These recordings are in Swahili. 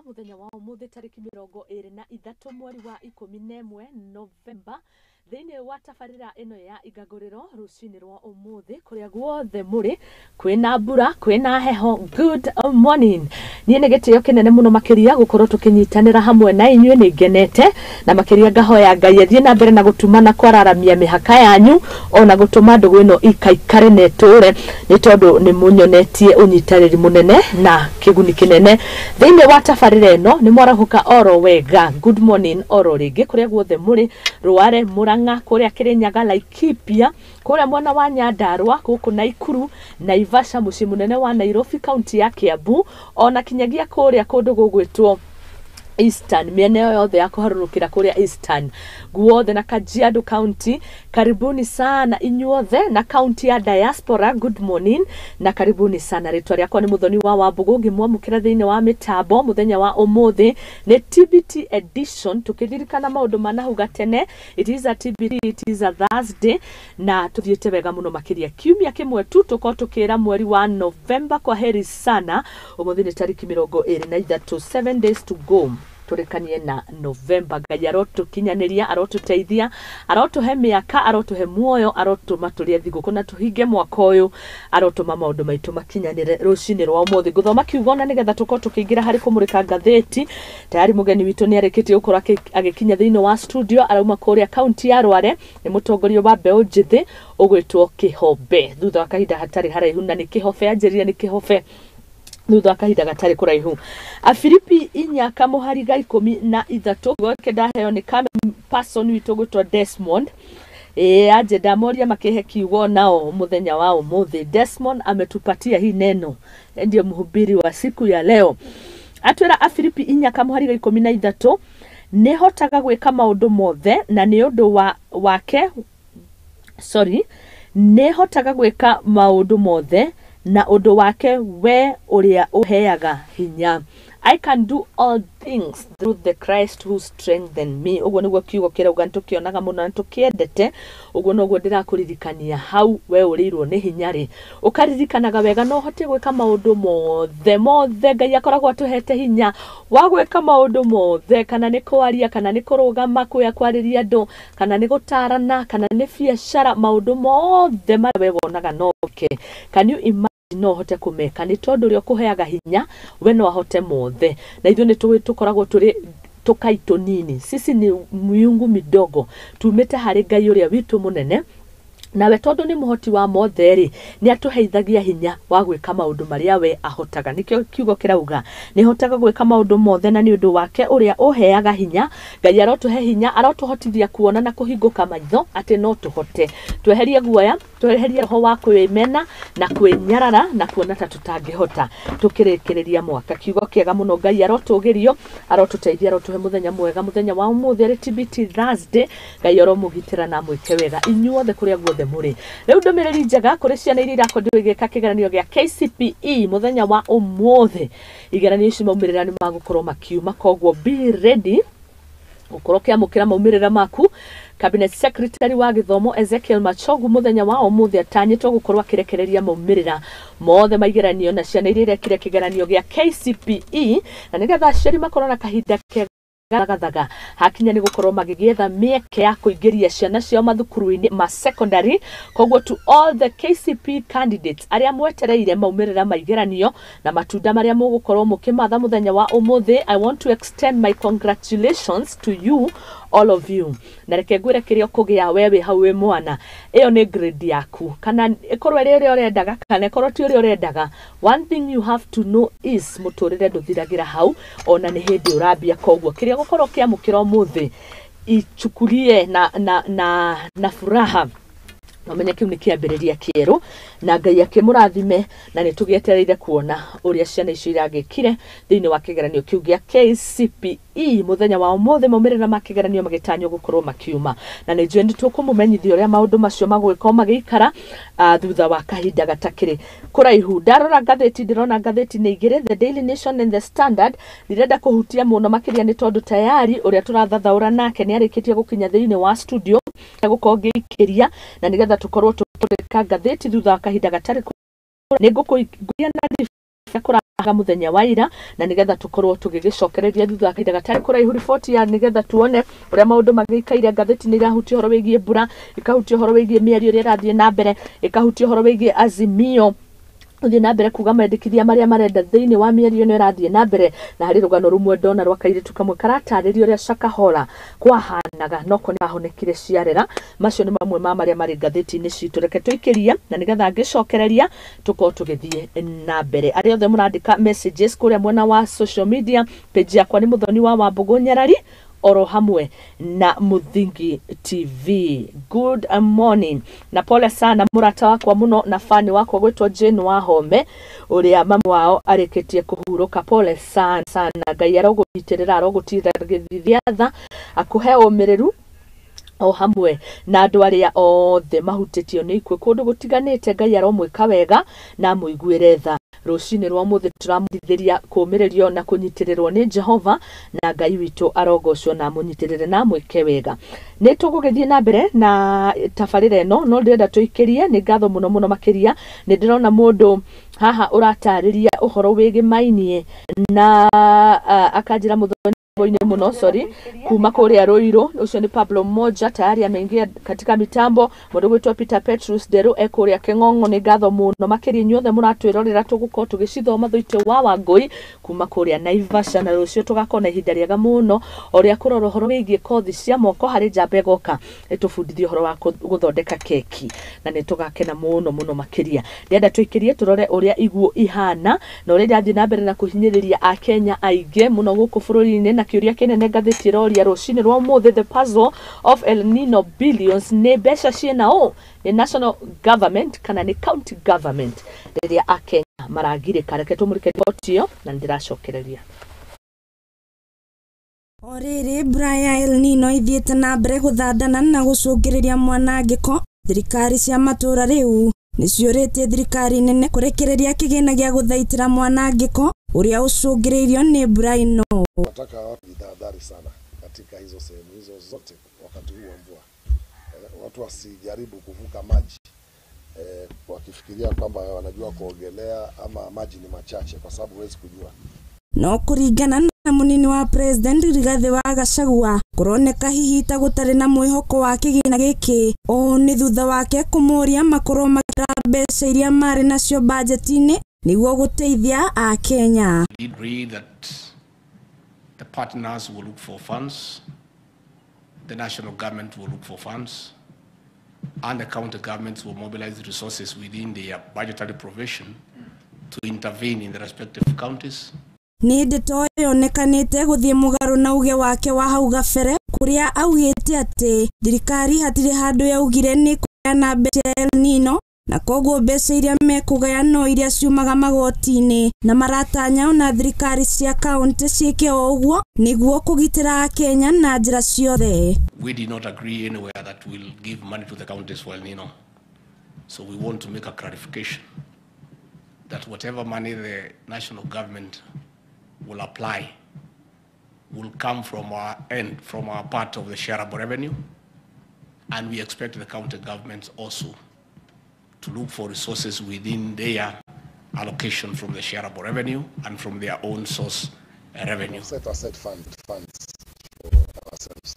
muthenya wa umuthi tariki 23 mweri wa 11 November thiini wa tabarira ino ya igaguriro rucini rwa umuthi kuria guothe muri kwina mbura kwina heho. Good morning. Nie ne gitio kinene muno makiria gukorwo tukinyitanira hamwe na inywe ni ngenete na makiria ngahoya Ngai athie na mbere na gutumana kwararamia mihaka yanyu ona gutuma ndugu ino ikaikare neture ni tondu ni munyonetie unyitariri munene na kiguni kinene thiini wa tabarira ino ni mwarahuka oro wega. Good morning oro ringi kuria guothe muri Ruare, Muranga, kuria Kirinyaga, Laikipia, kuria mwana wa Nyandarua, guku Naikuru, Naivasha, mucii munene wa Nairobi, kaunti ya Kiambu, ona kinyagia kuria kundu gugwitwo Eastern, mieneo yothe ya kuharurukira kuria Eastern, guothe na Kajiado County. Karibuni sana inyuothe na county ya diaspora. Good morning na karibuni sana. Ritwa riakwa ni Muthoni wa Wambugu, ngimwamukira thiini wa mitambo muthenya wa umuthi ni TBT edition, tukiririkana maundu manahu gatene. It is a TBT, it is a Thursday na tuthiete wega muno makiria kiumia kimwe tu tuko tukira mweri wa November. Kwa heri sana. Umuthi ni tariki 23, 7 days to go turekanie na November. Ngai arotukinyaniria, arotuteithia, arotuhe miaka, arotuhe muoyo, arotuma turie thiguku na tuhinge mwaka uyu, arotuma maundu maitu makinyanire rucini rwa umuthi. Guthoma kiugona nigetha tuko tukiingira hari kumurika ngatheti. Tayari mugeni witu ni areketie ukora agikinya thiini wa studio, arauma kuria county ya Ruare ni mutongoria wa Mbeu Njithi ugwitwo Kihombe. Thutha wa kahinda hatari haraihu na ni Kihombe anjirire ni Kihombe thutha kahinda gatari kuraihu. Afilipi inyaka muhariga 13 gwake ndaheo ni kame person witu gwitwo Desmond aje damoria makihe kiugo nao muthenya wa umuthi. Desmond ametupatia hii neno, ndio mhubiri wa siku ya leo. Atwera Afilipi inyaka muhariga 13 ne hotaga gwika maundu mothe na ni undu wake ne hotaga gwika maundu mothe na undu wake we uria uheaga hinya. I can do all things through the Christ who strengthened me. Ugo niguo kiugo kirauga ntukionaga muno ntukiendete. Ugo noguo ndirakuririkania hau we urirwo ni hinyari ukaririkanaga wega no hote gwika maundu mothe Ngai akoragwo atuhete hinya wa gwika maundu mothe, kana ni kwaria, kana ni kurugama kuya kwariria andu, kana ni gutarana, kana ni biashara. Maundu mothe maria we wonaga noke. Can you imagine no hote kumeka ni tondu rio kuheaga hinya we no ahote mothe. Na ithu ni tukoragwo turi tukaito nini, sisi ni miungu midogo tumete hari Ngai uria witu munene, na we tondu ni muhoti wa motheri ni atuheithagia hinya wa gwika maundu maria we ahotaga. Nikio kiugo kirauga ni hotaga gwika maundu mothe na ni undu wake uria uheaga hinya. Ngai arotuhe hinya, arotuhotithia kuona na kuhinguka maitho ati no tuhote tweherie guoya, tweherie roho wa kwimena na kwinyarara na kuona ta tutangihota tukirikiria mwaka. Kiugo kiega muno. Ngai arotugirio, arotuteithia, arotuhe muthenya mwega, muthenya wa umuthi ari TBT Thursday. Ngai aromugitira na mwike wega inyuothe kuria guothe muri. Riu ndumiriri njega kuri ciana iria irakorirwo igika kigeranio gia KCPE muthenya wa umuthi. Igeranio ici maumirira ni magukorwo makiuma, koguo be ready gukorwo kiamukira maumirira maku. Cabinet Secretary wa githomo Ezekiel Machogu muthenya wa umuthi atanyitwo gukorwo akirekereria maumirira mothe maigeranio na ciana iria irekire kigeranio gia KCPE, na nigetha aciari makorwo na kahinda gathaga hakinya ni gukorwo magigietha mieke ya kuingiria ciana cio mathukuru-ini ma secondary. Koguo to all the KCPE candidates aria mwetereire maumirira maigeranio na matunda maria mugukorwo mukimatha muthenya wa umuthi, I want to extend my congratulations to you all of you. Na reke ngwire kirio kugia wewe hau we mwana, iyo ni grade yaku, kana ikorwo iri uria urendaga kana ikorwo ti uria urendaga. One thing you have to know is muturire nduthiragira hau ona ni hindi urambia. Koguo kirio gukorwo kiamukira umuthi ichukulie na furaha. Wamenye kiu ni kiambiriria kieru na Ngai akimurathime, na ni tugietereire kuona uria ciana icio iragikire thiini wa kigeranio kiu gia KCPE muthenya wa umuthi. Maumirira ma kigeranio magitanyo gukorwo makiuma, na ni njue nitukumumenyithia uria maundu macio magwikwo magiikara thutha wa kahinda gatakiri kuraihu. Ndarora ngatheti, ndirona ngatheti ni igire, The Daily Nation and The Standard. Ndirenda kuhutia muno makiria ni tondu tayari uria turathathaura nake ni arikitie gukinya thiini wa studio gukorwo ngiikiria, na nigetha tukorwo tukurika ngatheti thutha wa kahinda gatari. Ni ngukuiguria na kuraga muthenya wa ira na nigetha tukorwo tugigicokereria thutha kaida gatari kuraihu riboti ya nigetha tuone uria maundu magikaire ngatheti-ini irahutia horo wigie mbura ikahutia horo wigie miario iria irathie na mbere ikahutia horo wigie Azimio uthie na mbere kuga mendekithia maria marenda thiini wa miario ino irathie na mbere na hari rugano rumwe ndona rwa kairitu kamwe karataririo ria Shakahola kwahanaga noko ni mahonekire ciarera macio ni mamwe ma maria mari ngatheti-ini citu reke tuikiria na nigetha ngicokereria tuko tugithie na mbere ari othe murandika messages kuria mwena wa social media page yakwa ni Muthoni wa Wambugu Nyarari oro hamwe na Muthingi TV. Good morning na pole sana murata wakwa muno na fani wako gwetwa Jane wa Home uria mamu wao areketie kuhuruka. Pole sana Ngai arogutirira arogutithia akuhe umireru o hamwe na andu aria othe mahutitio ni ikwe kundu gutiganite. Ngai aromwika wega na muiguire tha rucini rwa muthe turamuthiria kumirerio na kunyitirirwo ni Jehova na Ngai witu arogocwo na munyitirire na mwike wega. Ni tugugithie na mbere na tafarira eno no ndirenda tuikirie ni ngatho muno makiria ni ndirona mundu haha uratariria uhoro wigi mainie na akanjira Muthoni muno kuma kuria Ruiru ucio ni Pablo mmoja tayari ameingia katika mitambo mundu gwitwa Peter Petrus Deru ekuria King'ong'o ni ngatho muno makiri nyothe muratwirorera tuguko tugicithoma thuite wa Wangui kuma kuria Naivasha na rucio tugakona ihinda riega muno oria kurora horo wigie kothi cia moko hari njamba egoka etufundithio horo wa guthondeka keki na ni tugakena muno makiria. Ndienda tuikirie turore uria iguo ihana na uria irathie na mbere na kuhinyiriria a Kenya aige muno guku bururi-ini na kiuria kinene ngatheti iroria rucini rwa muthe the puzzle of El Nino billions ni mbeca ciena o ni national government kana ni county government riria a Kenya maragirika. Reke tumurike riboti iyo na ndiracokereria. Oriri Braya El Nino ithiete na mbere guthandana na gucungiriria mwanangiko thirikari cia matura riu niciuritie thirikari nene kurekereria kigina gia guthaitira mwanangiko uria ucungiririo ni mbura ino. Nataka watu jitahadhari sana katika hizo sehemu hizo zote wakati huu wa mvua. Watu wasijaribu kuvuka maji wakifikiria kwamba wanajua kuogelea ama maji ni machache kwa sababu huwezi kujua. No kuringana na munini wa president Rigathi wa Gachagua kuroneka hihi ta gutari na mwihoko wa kigina giki o ni thutha wake kumuria makoro makira mbeca iria mari nacio budget-ini niguo guteithia a Kenya. The partners will look for funds, the national government will look for funds, and the county governments will mobilize resources within their budgetary provision to intervene in the respective counties. Ni ndeto yonekanite guthie mugaru na uge wake wa hau gabere kuria augite ati thirikari hatiri handu yaugire ni kuheana mbeca El Nino na koguo mbeca iria mekugaya no iria ciumaga magoti-ini na maratanya ona thirikari cia county ciike oguo niguo kugitira Kenya na njira ciothe. We did not agree anywhere that we'll give money to the counties for El Nino. So we want to make a clarification that whatever money the national government will apply will come from our end, from our part of the shareable revenue, and we expect the county governments also to look for resources within their allocation from the shareable revenue and from their own source revenue. Set aside funds for ourselves.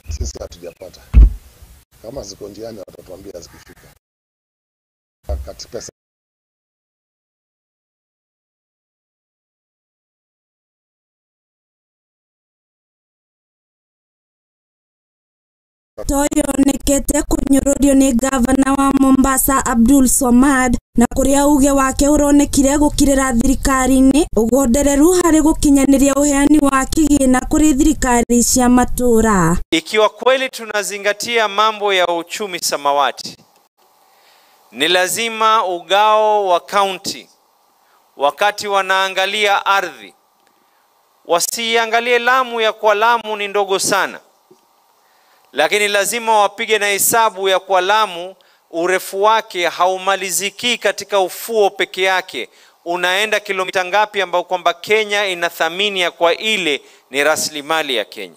Sisi hatujapata. Kama ziko njiani watatuambia zikifika. Kati pesa toyo nekete kunyururio ni gavana wa Mombasa Abdul Somad na kuria uge wake uronekire gukirira thirikari-ini ugondereru hari gukinyaniria uheani wa kigina kuri thirikari cia matura. Ikiwa kweli tunazingatia mambo ya uchumi samawati, ni lazima ugao wa county wakati wanaangalia ardhi wasiangalie Lamu ya kwa Lamu ni ndogo sana, lakini lazima wapige na hesabu ya kwa Lamu urefu wake haumaliziki katika ufuo peke yake, unaenda kilomita ngapi ambao kwamba Kenya inathamini ya kwa ile ni rasilimali ya Kenya.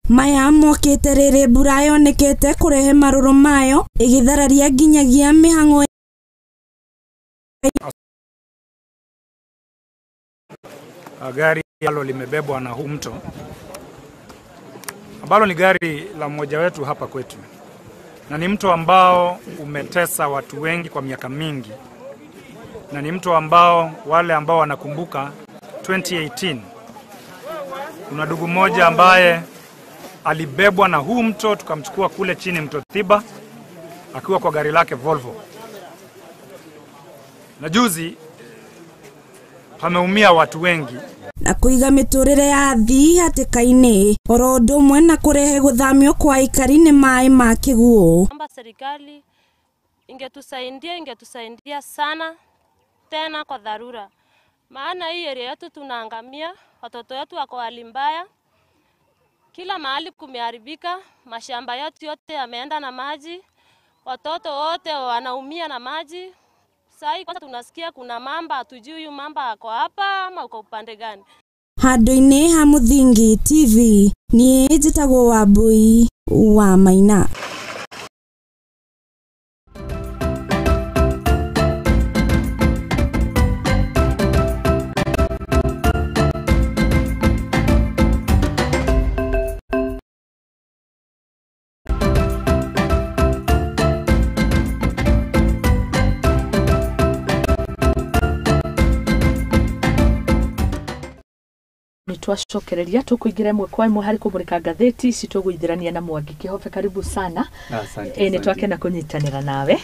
Maya mokete rere burayo nekete kurehe maruru mayo igithararia nginyagia mihango gari ambalo limebebwa na huu mto, ambalo ni gari la mmoja wetu hapa kwetu, na ni mto ambao umetesa watu wengi kwa miaka mingi, na ni mto ambao wale ambao wanakumbuka 2018 kuna ndugu mmoja ambaye alibebwa na huu mto, tukamchukua kule chini mto Thiba akiwa kwa gari lake Volvo. Na juzi pameumia watu wengi na kuiga miturire ya athii hatikaini oro undu umwe na kurehe guthamio kwa aikari ni mai ma kiguo. Kwamba serikali ingetusaidia sana tena kwa dharura, maana hii area yetu tunaangamia, watoto wetu wako hali mbaya, kila mahali kumeharibika, mashamba yetu yote yameenda na maji, watoto wote wanaumia na maji. Sai kwanza tunasikia kuna mamba, hatujui huyu mamba ako hapa ama uko upande gani. Handu-ini ha Muthingi TV ni njitagwo Wambui wa Maina. Twashokereria tukuingira imwe kwa imwe hari kumurika ngatheti ici tugwithirania na Mwangi Kihobe. Karibu sana. Asante. Ni twakena kunyitanira nawe.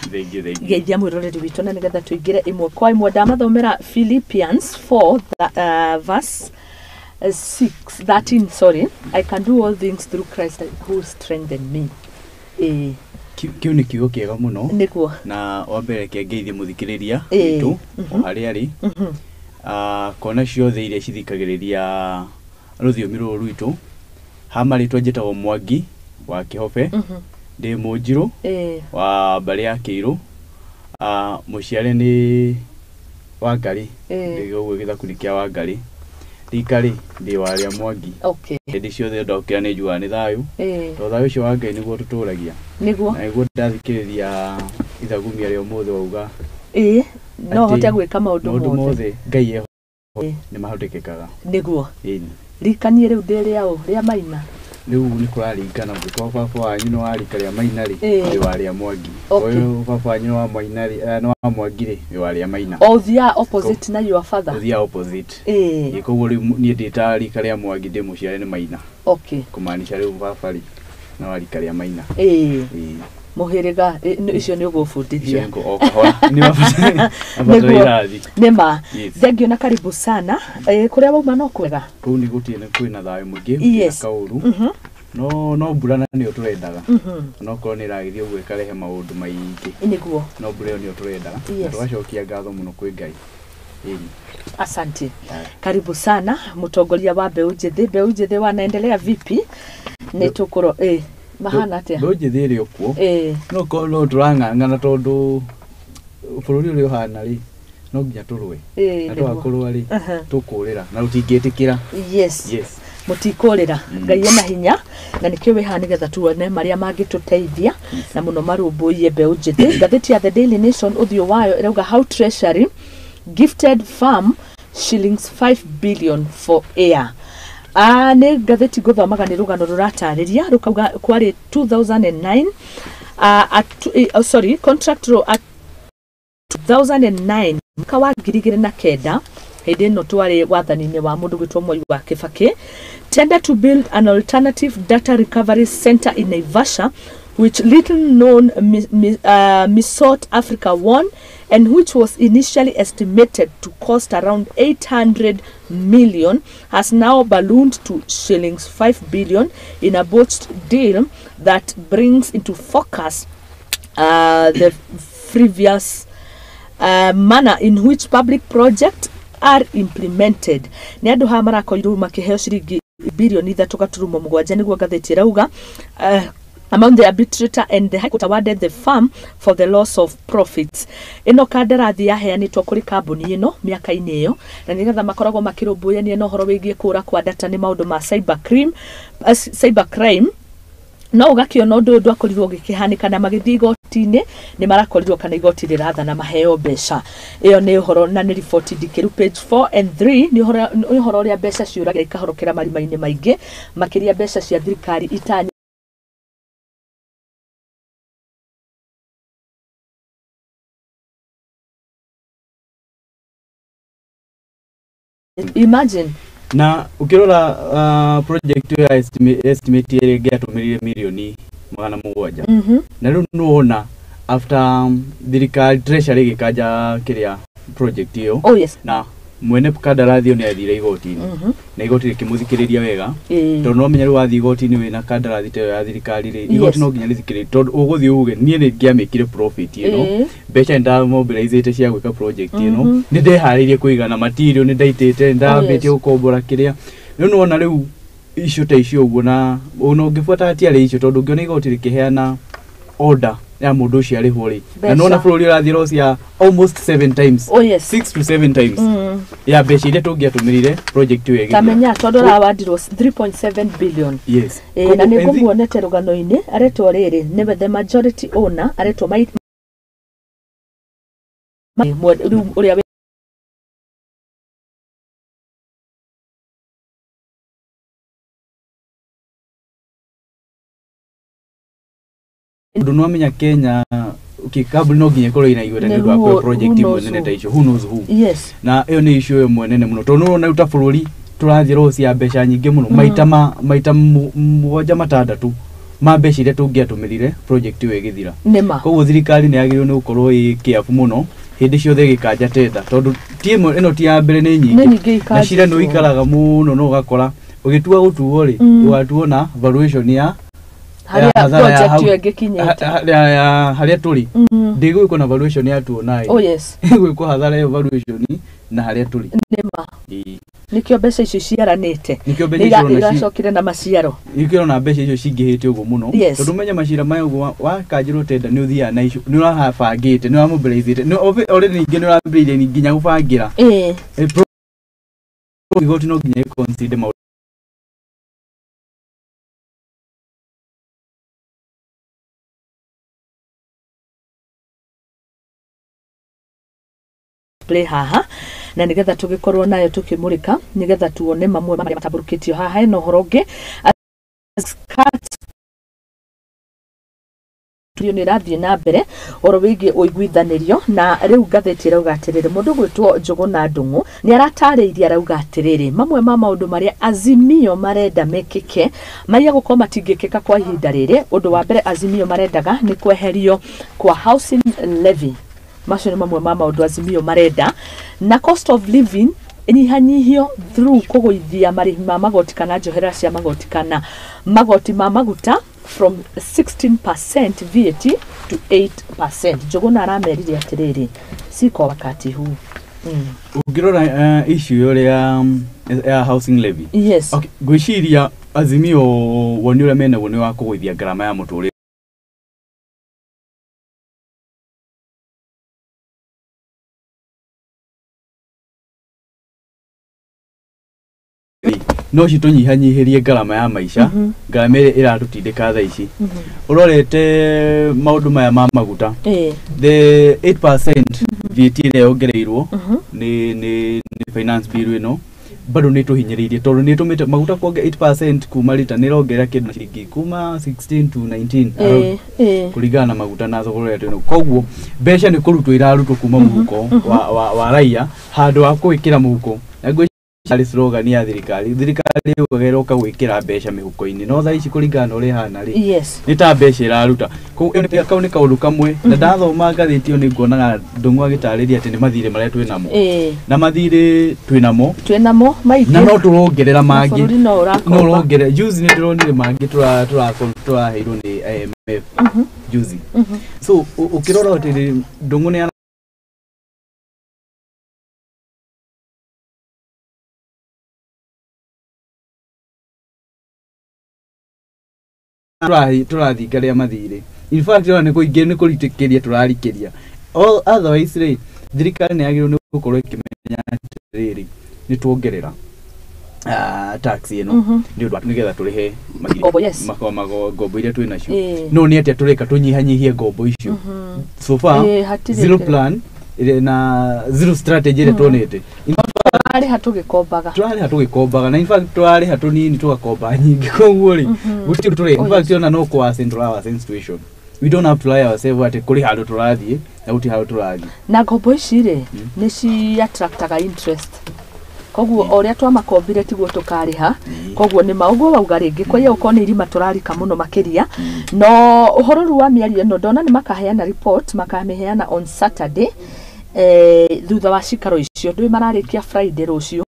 Geithia mwiroreri witu na nigetha tuingire imwe kwa imwe. Ndamathomera Philippians 4 verse 13. I can do all things through Christ who strengthened me. Kiu ni kiugo kiega muno. Niguo. Na wambere kiangeithia muthikiriria witu hari ari. Kona ciothe iria cithikagiriria ruthiomi ruru rwitu hamari twanjitagwo Mwangi wa Kihobe ndi Munjiru wa mbari ya Kiiru muciare ni Wangari ndi gwo githakuni kia Wangari rikari ndi waria Mwangi ndi ciothe ndokira ni njua ni thayu to thayu cio wa Ngai niguo tuturagia niguo ndathikiriria ithagumi ario mothe wauga no hote gwika maundu mothe Ngai eho ni mahotekekaga niguo rikanie riu ndiria u ria Maina riu ni kuraringana ngiko baba wanyu no arika ria Maina ri ni waria Mwangi uyu baba wanyu wa Maina ri no wa Mwangi ri ni waria Maina thia opposite na your father thia opposite iko riu ni ndita rika ria Mwangi ndi muciare ni Maina kumaanisha riu baba ri no arika ria Maina muhiriga icio ni ugufundithia ni ma thengio na karibu sana kuria wauma no kwega kuu ni gutine kwina thayo mwingi kauru no mbura ni uturendaga no ko ni ragithio gwikarehe maundu maingi niguo no mbura ni uturendaga tugacokia ngatho muno kwi Ngai. Asante. Karibu sana mutongoria wa Mbeu Njithi. Mbeu Njithi wanaendelea vipi? Ni tukuro mahana atia Mbeu Njithi ri okuo no ko no turang'ang'ana tondu bururi uri uhana ri no nginya turwe na twakurwa ri tukurira na rutingietikira yes mutikurira Ngai ena hinya na nikio wihana getha tuone maria mangituteithia na muno marumbuiye Mbeu Njithi. Ngatheti ya The Daily Nation uthio wayo irauga how treasury gifted farm shillings 5 billion for air. Ne ngatheti guthomaga ni rugano ruratariria rukauga kwari 2009 contract row at 2009 kawa girigire na kenda hindi no twari wathani-ini wa mundu gwitwo Mwai wa Kibaki tender to build an alternative data recovery center in Naivasha, which little known Misort Africa won and which was initially estimated to cost around 800 million, has now ballooned to shillings 5 billion in a botched deal that brings into focus the frivolous manner in which public projects are implemented. Ni andu ha marakoirwo makiheo ciringi bilioni 3.7 niguo ngatheti rauga among the arbitrator and the High Court awarded the firm for the loss of profits. Ino kandarathi yaheanitwo kuri kambuni ino miaka-ini iyo na nigetha makoragwo makirumbuya no horo wigie kura kwa data ni maundu ma cyber crime no ugakiona undu akorirwo gikihanika na magithigo tini ni marakorirwo kana igoti rirathana maheo mbeca iyo ni uhoro na ni report ndikiru page 4 and 3 ni uhoro ria mbeca ciuragira ikahorokera marima-ini maingi makiria mbeca cia thirikari itanya imagine na ukirora project ya estimate ile gatumirire milioni 700 na riu nuona after thirikari treasury gikaja kiria project iyo na mwene kandarathi ni athire igoti-ini na igoti rikimuthikiriria wega tondu no menya wathi igoti-ini wina kandarathi te ya thirikari ri igoti no nginya rithikiririe tondu uguthi uge nie ni ngiamikire profit ino mbeca nda mobilizate cia gwika project ino ni ndeharirie kuigana material ni ndaitite ndambitie gukombora kiria riu nuona riu icio ta icio uguo na ungifuata atiari icio tondu ngiona igoti rikiheana order ya mundu ucio arihwo ri na nona bururi urathi Russia almost 7 times 6 to 7 times ya mbeca iria tungiatumirire project iyo tamenya tondu rawandirwo 3.7 billion yes na ni ngumuonete rugano-ini aretwo riri ni the majority owner aretwo mai uria ndu no amenya Kenya ukikabuli no nginya korwo ina igweta ni ndu akwa project imwe ta icio who knows who na iyo ni issue imwe nene muno tondu no uta bururi turathi Russia mbeca nyingi muno maita mwoja matandatu ma mbeca iria tungiatumirire project iyo igithira koguo thirikari ni yagirwo ni gukorwo i careful muno hindi ciothe gikanja tenda tondu timu ino ti ya mbere ni nyingi na cira no ikaraga muno no gakora ugitua gutuo ri ugatuo na valuation ya project yo gikinyite haria turi ndigo iko na valuation ya tuonayo iko hathara yo valuation na haria turi nima nikio mbeca icio ciaranite iracokire na maciaro ikiro na mbeca icio cingihite uguo muno tondu menya macira mayo uguo wakanjirwo tenda ni uthia na icio ni urabangite ni uramobilizate ni already ningi ni urambirire nginya gubangira igoti no nginya consider play haha na nigetha tugikorwo nayo tukimurika nigetha tuone mamwe maria mataburukitio haha no horonge ni rathi na mbere oro wigi uiguithanirio na riu ngatheti rauga atiriri mundu gwitwo Njugu na Ndungu ni aratariirie arauga atiriri mamwe ma maundu maria Azimio marenda mekike maria gukorwo matingikika kwa ihinda riri undu wa mbere Azimio marendaga ni kweherio kwa housing levy macio ni mamwe ma maundu Azimio marenda na cost of living inyihanyihio through kuguithia marihi ma magoti kana njohera cia magoti kana magoti ma maguta from 16% VAT to 8%. Njugu na aramerire atiriri siko wakati huu ungirora issue yore ya housing levy okay gwiciria Azimio woni ura mena woni wa kuguithia garama ya muturire no citunyihanyihirie garama ya maisha garama iratutindika tha ici urorete maundu maya ma maguta the 8% VAT ile yongereirwo ni finance bill ino bado ni tuhinyiririe tondu ni tumite maguta kuonge 8% kuma lita ni rongerera kindu ciringi kuma 16 to 19 kuringana na maguta na thogora yetu ino koguo mbeca ni kurutwo irarutwo kuma muhuko wa raia handu wa kuikira muhuko ali slogan ya thirikari ugeroka gwikira mbeca mihuko-ini no tha ici kuringana uri hana ri ni ta mbeca iraruta kau ni kaundu kamwe na ndathoma ngathitio ni nguonaga Ndungu agitariria ati ni mathire maria twinamo na mathire twinamo maingĩ na no turongerera mangi no rongere juzi ni turonire mangi turaheirwo ni IMF juzi so ukirora ati Ndungu ni turathinga ria mathire in fact ni kuingi ni kuritikiria turarikiria all otherwise ri thirikari ni yagirwo ni gukorwo ikimenya riri ni tuongerera tax ino ni undu nigetha turihe gombo iria twina cio no ni atia tureka tunyihanyihie gombo icio so far zero plan na zero strategy iria tuonete twari hatugikombaga na in fact twari hatunini tugakomba nyingi koguo ri guti turi in fact ona no kwa central our situation we don't have to lie ourselves at kuri handu turathie na uti handu turathie na gombo ici ri ni ci attractaga interest koguo oria twamakombire tiguo tukariha koguo ni mauguo wauga ringi kwa hiyo ukoni irima turarika muno makiria no uhoro wa miario no ndona ni makaheana report makameheana on Saturday thutha wa cikaro icio ndui mararikia Friday rucio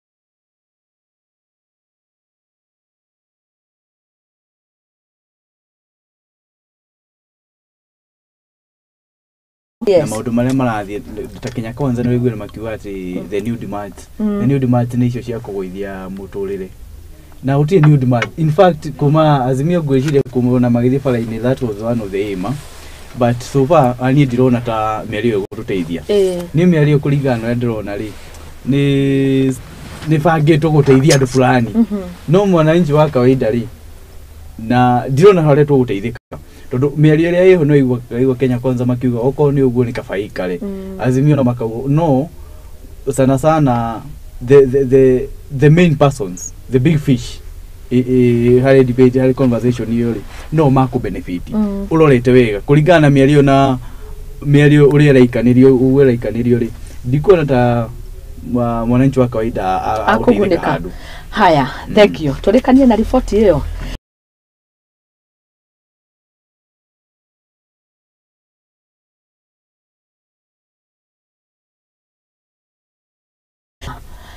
na maundu maria marathie ta Kenya kwanza no wiguire makiuga ati the new demand ni icio cia kugoithia muturire na uti new demand in fact kuma azimio gweciria kumona magithi fara-ini that was one of the aim but so far ani ndirona ta miario gututeithia ni miario kuringana na ndirona ri ni fangitwo guteithia andu fulani no mwananchi wa kawaida ri na ndirona hore tu guteithika tondu miario ria iho no igwa Kenya kwanza makiuga oko ni uguo ni kafaika ri azimio na makauga no sana the main persons the big fish hari debate hari conversation hiyo ri no mako benefit urorete wega kuringana na miario uria raikanirio ri ndikuona ta mwananchi wa kawaida akuguneka haya thank you tulikanie na report hiyo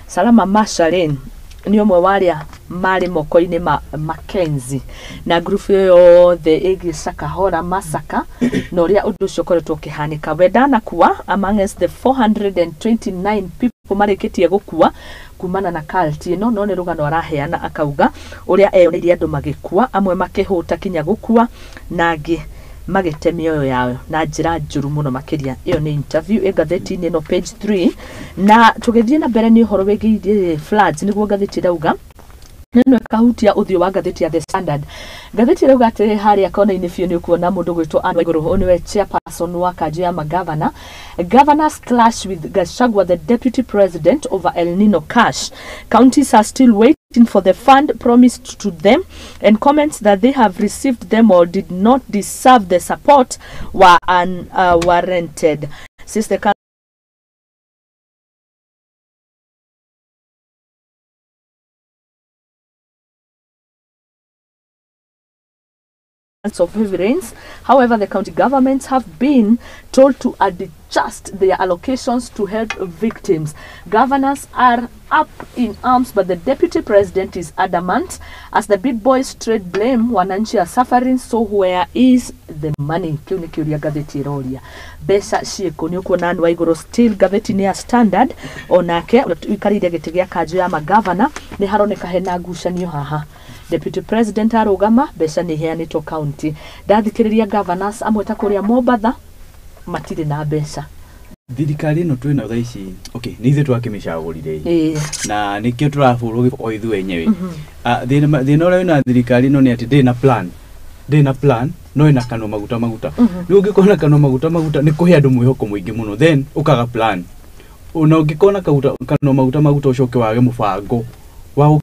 Salama Masharin ni omwe waria mari moko-ini ma Mackenzie na group yo the igi Sakahora Masaka no ria undu ucio koretwo kihanika wedana kuwa amongst the 429 people marikitie gukua kumana na cult ino no ni rugano araheana akauga uria eyonirie andu magikua amwe makihuta kinya gukua na angi magete mioyo yao na njira njuru muno makiria iyo ni interview gatheti-ini no page 3 na tugithie na mbere ni uhoro wigirie floods niguo gatheti rauga nino kahutia uthio wa gatheti ya The Standard gatheti rauga ati haria kona-ini biu ni kuona mundu gwitwo Anne Waiguru niwe chairperson wa kanjo ya magavana governors clash with Gachagua the deputy president over El Nino cash counties are still waiting for the fund promised to them and comments that they have received them or did not deserve the support were unwarranted. Since the of heavy rains. However, the county governments have been told to adjust their allocations to help victims. Governors are up in arms, but the deputy president is adamant as the big boys trade blame. Wananchi are suffering, so where is the money? Kiu ni kiuria gatheti roria besa cieko ni ukuona Anne Waiguru still gatheti ni ya Standard onake ikarire giti gia kanjo ya magavana ni haroneka hena ngucanio haha. Deputy President arugama besa ni heanitwo county ndathikiriria governors amwe ta kuria Mombatha matire na besa thirikari no twina thaa ici okay ni ithe twakimicagurire na nikio turafurwo o ithu wenyewe thina uria wina thirikari no ni ati ndina plan no ina kanwa maguta ni ungikona kanwa maguta ni kuhe andu mwihoko mwingi muno then ukaga plan una ungikona kanwa maguta ucoke wage mubango wa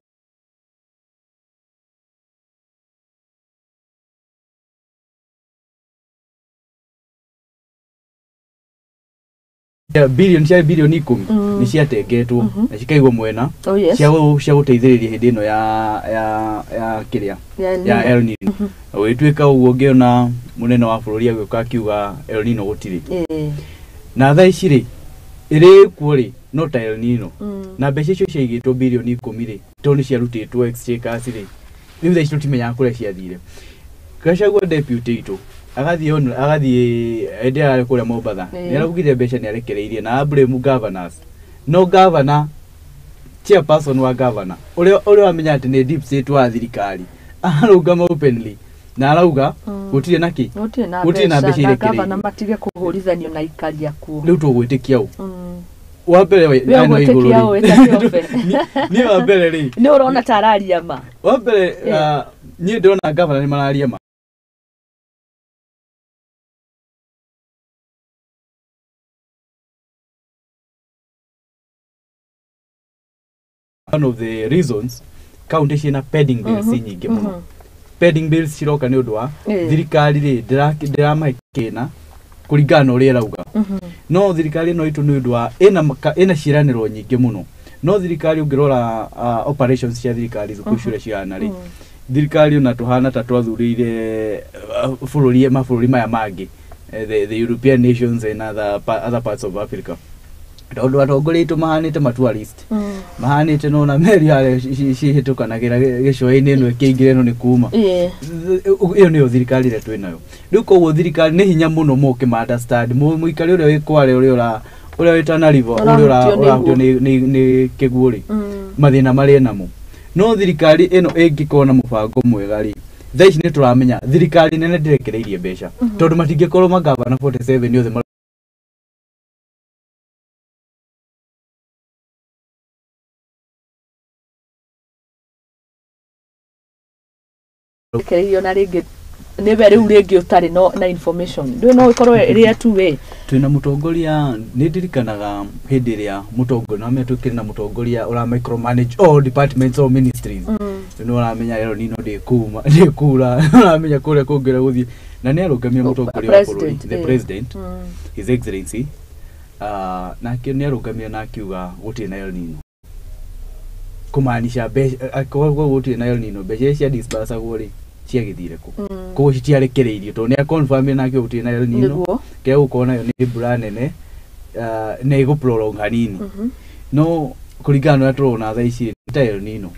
billion 10 ni ciatengetwo na cikaigwo mwena cia guteithiriria hindi ino ya kiria ya El Nino witwika uguo ngiona munene wa bururi agioka akiuga El Nino gutiri na thaa ici ri iri kuo no ta El Nino na mbeca icio ciaigitwo billion 10 ri to ni ciarutitwo exchequers ri riu thaa ici tutimenya kuria ciathire Gachagua deputy ito agathie ende kuria Mombatha ni arugire mbeca ni arekereirie na blame governors no governor chairperson wa governor uria amenya ati ni deep state wa thirikari arauga openly na arauga gutire naki gutire na mbeca irekereirie governor matige kuhurithanio na ikaria kuo riu tugwitikia u wa mbere we no iguru ni wa mbere ri ni urona tararia ma wa mbere ni ndona governor ni mararia ma one of the reasons county cina pending bills nyingi muno pending bills ciroka ni undu wa thirikari ri ndiramahikina kuringana uria rauga no thirikari no itu ni undu wa ina ciraniro nyingi muno no thirikari ungirora operations cia thirikari zukushura ciana ri thirikari ona tuhana ta twathurire mabũrũri maya mangi the European nations and other parts of Africa tondu atongoretu mahanite tourist mahanite no na meri ale cihitukanagira gicoi-ini no kiingire no ni kuma iyo ni thirikari ire twinayo riu koguo thirikari ni hinya muno moke ma understand muikari uria wi kware uria witana rivo uria ni kiguuri mathina mari namo no thirikari ino ingikona mubango mwega ri thaici ni turamenya thirikari nene ndirekereirie mbeca tondu matingikorwo magavana 47 yothe kereyo na ringi ni beri ringi utari na information ndu no ikorwo ria tu we twina mutongoria ni ndirikanaga hindi ria mutongoria na metukire na mutongoria ura micromanage all departments or ministries no uramenya rero nino ndikura uramenya kuria kungira guthii na ni arugamia mutongoria wa bũrũri the president his excellency na ni arugamia na akiuga guti na El Nino kumaanisha akogwo guti na El Nino mbeca cia dispersa gori cia githire ko citiarekereirio to ni a confirm na ke guti na El Nino ke ukona yo ni mbura nene na igo prolong hanini no kuringana na turona tha ici ta El Nino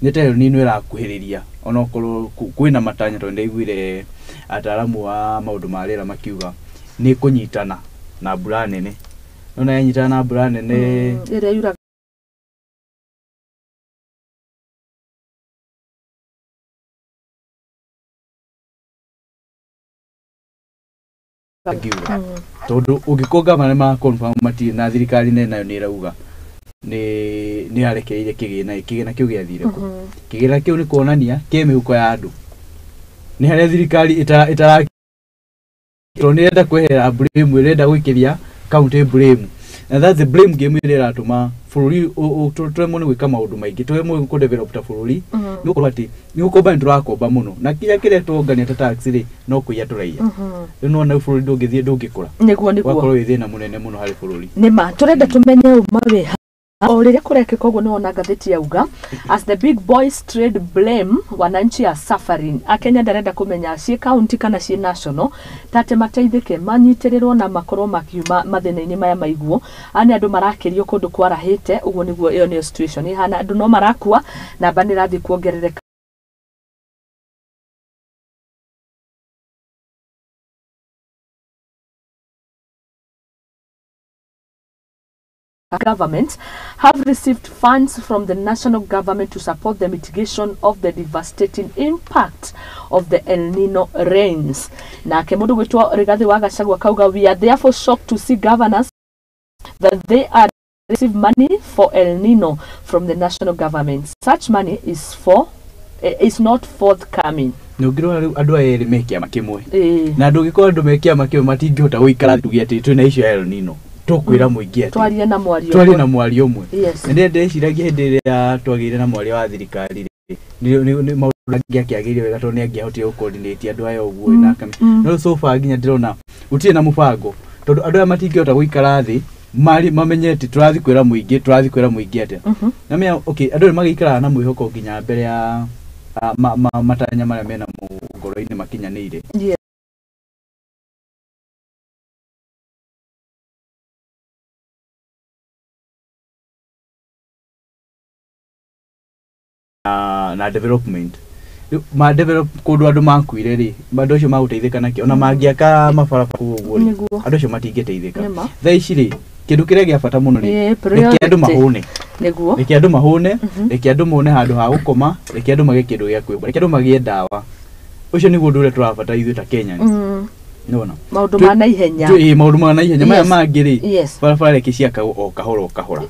ni ta El Nino irakuhiriria ona okorwo kwina matanya to ndaiguire ataramu wa maundu ma rĩera makiuga ni kunyitana na mbura nene no na yanyitana na mbura nene ire yura tondu ugikonga mane ma confirm mati na thirikari nayo ni rauga ni arekeire kigina kiu giathire ku kigina kiu ni kuonania ke mihuko ya andu ni haria thirikari itara to ni enda kwehera blame irenda gwikiria county blame and that's the blame game ira atuma bururi twemo ni gwika maundu maingi twemo ku develop ta bururi no kwati ni ukomba ndurakomba muno na kinya kire tongania ta tax ri no kuya turaia no na bururi ndungithie ndungikura niguo wakorwo ithina munene muno hari bururi ni ma turenda tumenye umawe o riria kureke koguo ni ona gatheti yauga as the big boys trade blame wananchi are suffering akenya ndarenda kumenya ci county kana ci national tate mateithike manyitirirwo na makorwo makiuma mathina-ini maya maiguo ani andu marakirio kundu kwarahite uguo niguo iyo ni situation ihana andu no marakua na bani rathi kuongerereka governments have received funds from the national government to support the mitigation of the devastating impact of the El Nino rains. Na kemundu gwitwo Rigathi wa Gachagua kauga we are therefore shocked to see governors that they are receive money for El Nino from the national government. Such money is not forthcoming. Nugiro andu eri mekia makimwe na ndugikora andu mekia makimwe matingihota guikara tugiati twina icio El Nino tukwira muingi ati twarie na mwario umwe ndi ndeciragia hindi ria twagire na mwario wa thirikari ni maundu angiakiagire wega to ni angiahotire coordinate andu aya uguo na kame no so far nginya ndirona utie na mubango tondu andu aya matingihota guikara thi mari mamenyete turathi kwira muingi ati na me okay andu magikara na mwihoko nginya mbere ya matanya maria mena ngoro-ini makinyanire na development ma develop kundu andu makuire ri bandu cio maguteithika nakio ona mangiaka mabarabara kuguo ri andu cio matingiteithika thaa ici ri kindu kiria gia bata muno ri reke andu mahune niguo reke andu mahune reke andu mone handu ha gukoma reke andu mage kindu gia kwimba reke andu magie ndawa ucio niguo ndu uria turabata ithuĩ ta Kenya Nona. Maundu ma na ihenya. Maundu ma na ihenya maya mangiri. Yes. Barabara reke ciaka o kahora.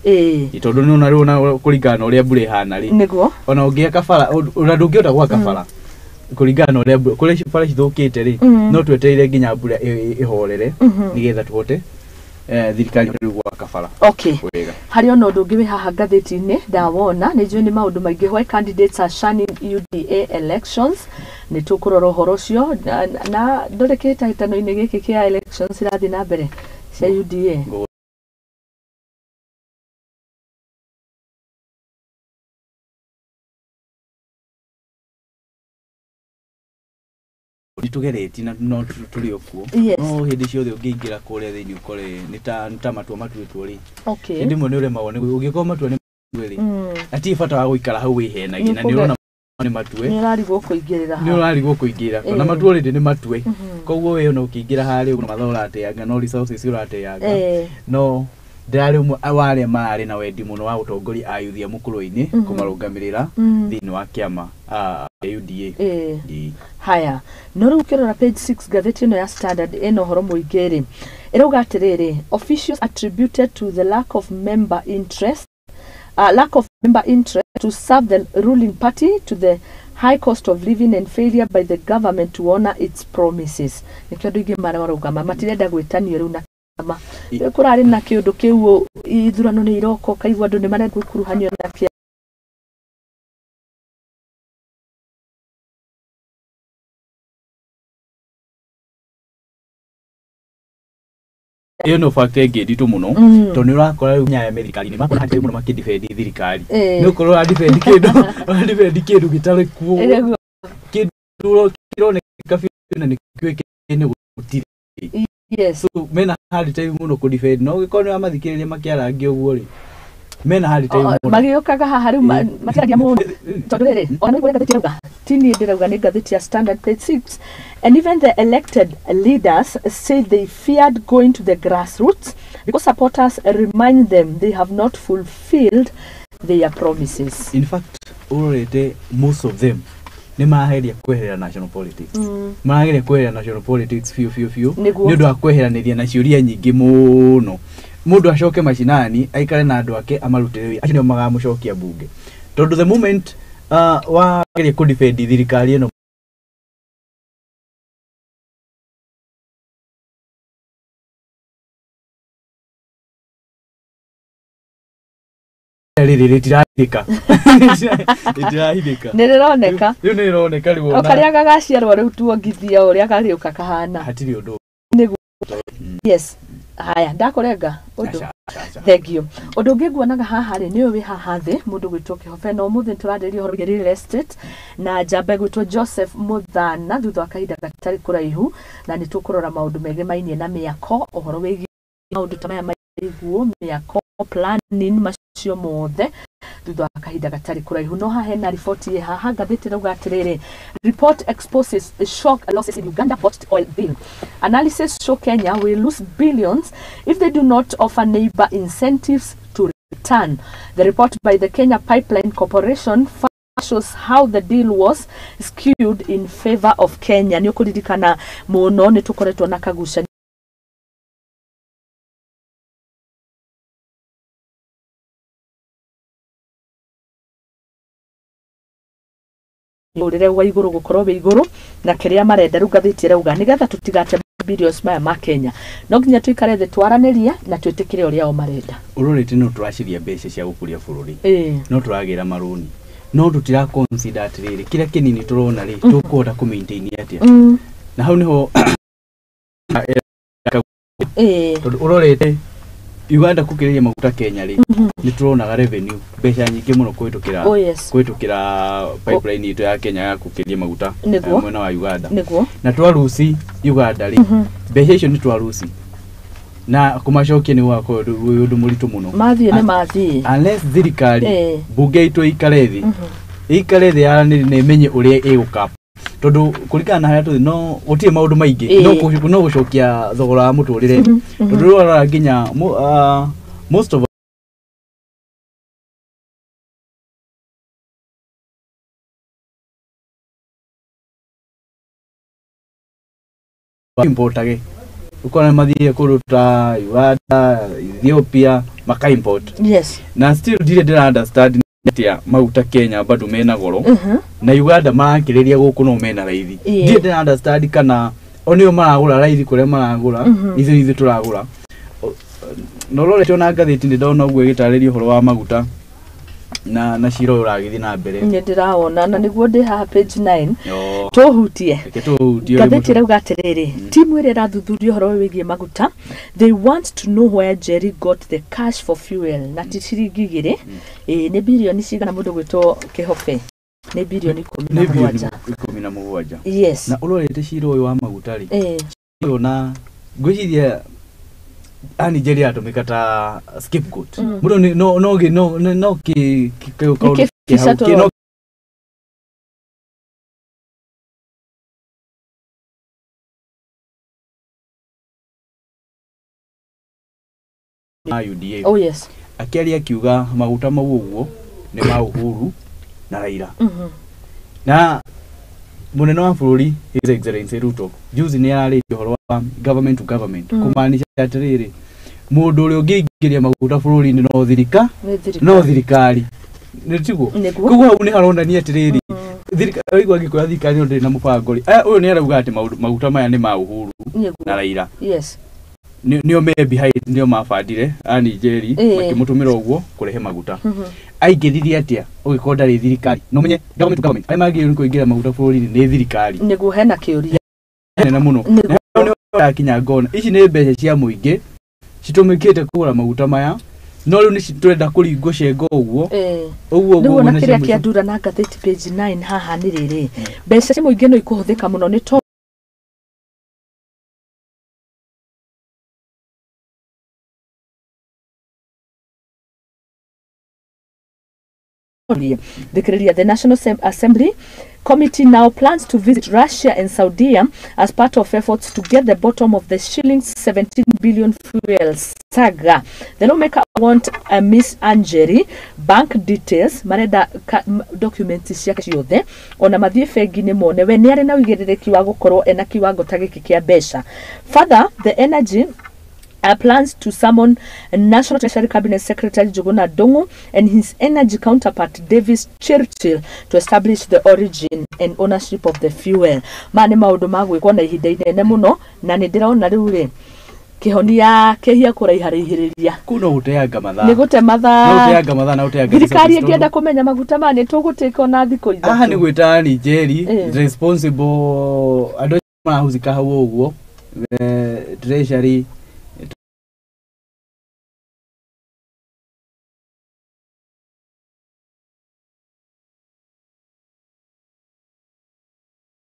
Tondu nona riu kuringana uria mbura ihana ri. Niguo. Ona ungiaka bara ona ndungiota gwaka bara. Kuringana uria kuria bara cithukite ri no twetereire nginya mbura ihorere nigetha tuhote thirikari gwaka bara. Okay. Hari ona undu ungi wi haha ngathiti-ini ndawona ni njui ni maundu maingi why candidates are shunning UDA elections ni tukurora uhoro ucio na ndoreke hitano-ini giki kia elections irathi na mbere cia UDA. Tugereti na no tuli okuo no hindi ciothe ungiingira kuria thiini ukore ni ta matua matuitwo ri hindi mo ni ure mawone ugikoma matua ni ri ati bata wa guikara hau wihenagia na ni urona ni matue ni urarigwo kuingirira ni urarigwo kuingira na matue ri ni matue koguo we no ukiingira hari uguo mathora ateanga no resources urateanga no ndari wale mari na wendi muno wa utongoria ayuthia mukuru-ini kumarungamirira thiini wa kiama UDA. Haya no riu kirora page 6 gatheti ino ya Standard eno horo muingiri irauga atiriri officials attributed to the lack of member interest to serve the ruling party to the high cost of living and failure by the government to honor its promises. Nikyo andu ingi mararugama matirenda gwitanio riu na kama kurari na kiundu kiu ithurano ni iroko kaigwa andu ni marenda gukuruhanio na kia no fact ngiritu muno to ni urakora riu nyaya thirikari ni makora hati muno makidefend thirikari ni ukorwo a defend kindu gitari kuo kindu kironeka na ni kwike ni gutiri. Yes. So mena hard time muno ku defend no gikone amathikiriria makiarangi uguo ri mena hard time muno magiokaga haha riu makiarangia muno tondu riri ona niguo ngathiti rauga tini ndirauga ni ngathiti ya Standard page 6 and even the elected leaders say they feared going to the grassroots because supporters remind them they have not fulfilled their promises. In fact already most of them ni maheria kweherera national politics maheria kweherera national politics few ni ndu akweheraniria na ciuria nyingi muno mundu acoke mashinani aikare na andu ake amarutire acio nio magamucokia bunge tondu the moment wa geria ku defend thirikari eno ritirahithika nirironeka riu nironeka riu okaria gagaciarwo riu tuongithia uria gariuka kahana hatiri undu niguo. Yes. Haya ndakorenga undu thank you undu ungi nguonaga haha ri niwe wi haha thi mundu gwitwo Kihobe no muthi turariria horo real estate na njamba gwitwo Joseph Muthana thutha wa kahinda gatari kuraihu na ni tukurora maundu mege mainie na miako uhoro wigi maundu ta maya maiguo miako planning macio mothe thutha wa kahinda gatari kuraihu no haha hena ripoti haha ngathiti rauga atiriri report exposes shock losses in Uganda post oil bill analysis show Kenya will lose billions if they do not offer neighbor incentives to return. The report by the Kenya Pipeline Corporation shows how the deal was skewed in favor of Kenya. Ni ukuririkana muno ni tukoretwo na kagusha urire wa iguru gukorwo wi iguru na kiria marenda ru ngathiti rauga nigetha tutigate billions maya ma Kenya no nginya tuikare the twaraniria na twitikire uria o marenda urorete no turaciria mbeca cia gukuria bururi no turagira maruni no tutira consider atiriri kira kinini turona ri tukuhota ku maintain atia na hau niho urorete Uganda kukiriria maguta Kenya ri ni turona revenue mbeca nyingi muno kwitukira pipeline ito ya Kenya ya kukiriria maguta mwena wa Uganda na twarusi Uganda ri mbeca icio ni twarusi na kumacokia ni wako undu muritu muno mathie ne mathie unless thirikari bunge itu ikarethi ya ni menye uria iguka tondu kurikana na haria tuthi no utie maundu maingi no gucokia thogora wa muturire tondu rora nginya most of importage ukona mathie kuruta Uganda, Ethiopia maka import. Yes. Na still didn't understand atia maguta Kenya bado mena goro na Uganda marakiriria guku no mena raithi. Didn't understand kana onio maragura raithi kure maragura ithu turagura. Norore tona ngathiti ndi ndona uguo gitaririo horo wa maguta na ciro uragithi na mbere. Ni ndirawona na niguo ndi ha page 9 tuhutie ngathiti rauga atiriri timu ire rathuthuria horo wigie maguta. They want to know where Jerry got the cash for fuel na ticiringi igiri ni bilioni cigana mundu gwitwo Kihofe ni bilioni 17. Yes. Na urorete ciro uyu wa maguta ri na gwiciria ani Jerry atumika ta scapegoat. Mudo no ki UDA. Oh yes. Akiaria kiuga maguta mau uguo ni ma Uhuru na Raila. Na munene wa bururi His Excellency Ruto juzi ni ararĩtie horo wa government to government kumaanisha atiriri mundu uri ungiingiria maguta bururi-ini no thirikari ni tiguo kuguo hau ni haronania atiriri thirikari igwa thirikari no ndiri na mubango ri uyu ni arauga ati maguta maya ni ma Uhuru na Raila. Yes. Nio me behind nio mafadire ani Jerry makimutumira uguo kurehe maguta aingiririe atia ugikonda ri thirikari no menye government to government ai magi uri kuingira maguta bururi-ini ni thirikari niguo hena kiuria na muno no kinya ngona ici ni mbeca cia muingi citumikite kugura maguta maya no riu ni turenda kuringo cengo uguo uguo na kiria kia ndura na ngathiti page 9 haha ni riri mbeca cia muingi no ikuhuthika muno ni to the National Assembly Committee now plans to visit Russia and Saudi as part of efforts to get the bottom of the shillings 17 billion fuel saga. The lawmaker want Miss Angeri bank details marenda documents ciake ciothe ona mathie bengi-ini mone we ni ari na uigiriki wa gukorwo ena kiwango ta giki kia mbeca. Further, the energy plans to summon National Treasury Cabinet Secretary Juguna Dongo and his energy counterpart Davis Churchill to establish the origin and ownership of the fuel. Mane maundu magwikwo na ihinda inene muno na ni ndirona riu ri kihonia kehia kuraiharihiria kuno guteanga mathaa ni gute mathaa no guteanga mathaa na guteanga thirikari ingienda kumenya maguta mane tuguteka na thiko ithatũ aha ni gwita ni Jerry responsible andu mahuzika hau uguo treasury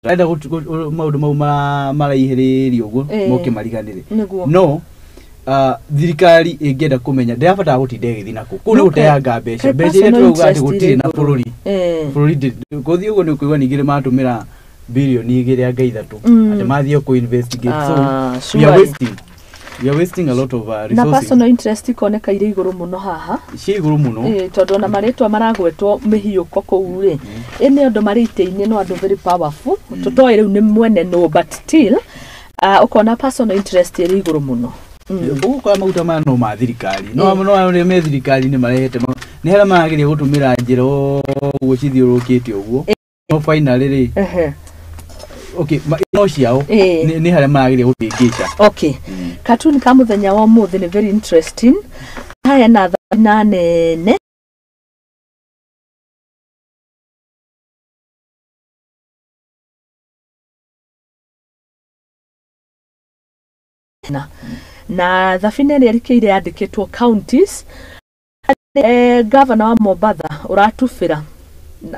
raida maundu mau maraihiririo uguo moke mariganire no thirikari ingienda kumenya ndirabata gutinda githi nako ku ni guteanga mbeca iria tuuga ati gutire na bururi guthii uguo ni kuigwa ningire matumira bilioni igiri anga ithatu ati mathie ku investigate so we are wasting a lot of resources na personal interest ikoneka ire iguru muno haha ci iguru muno tondu na maritwa maragwetwo mihiuko kuu ri ene ondo marite-ini no andu very powerful tutoi riu ni mwene no but still ukona personal interest ire iguru muno kwa maguta maya no ma thirikari no ni me thirikari ni marehete ni hera magagiria gutumira njira gucithiurukite uguo no finally ri okay no ciao ni hara magagiria gutingisha okay cartoon ka muthenya wa muthi ni very interesting haya na thana nene na thabina ria rikeire yandikitwo counties governor wa Mombasa uratufira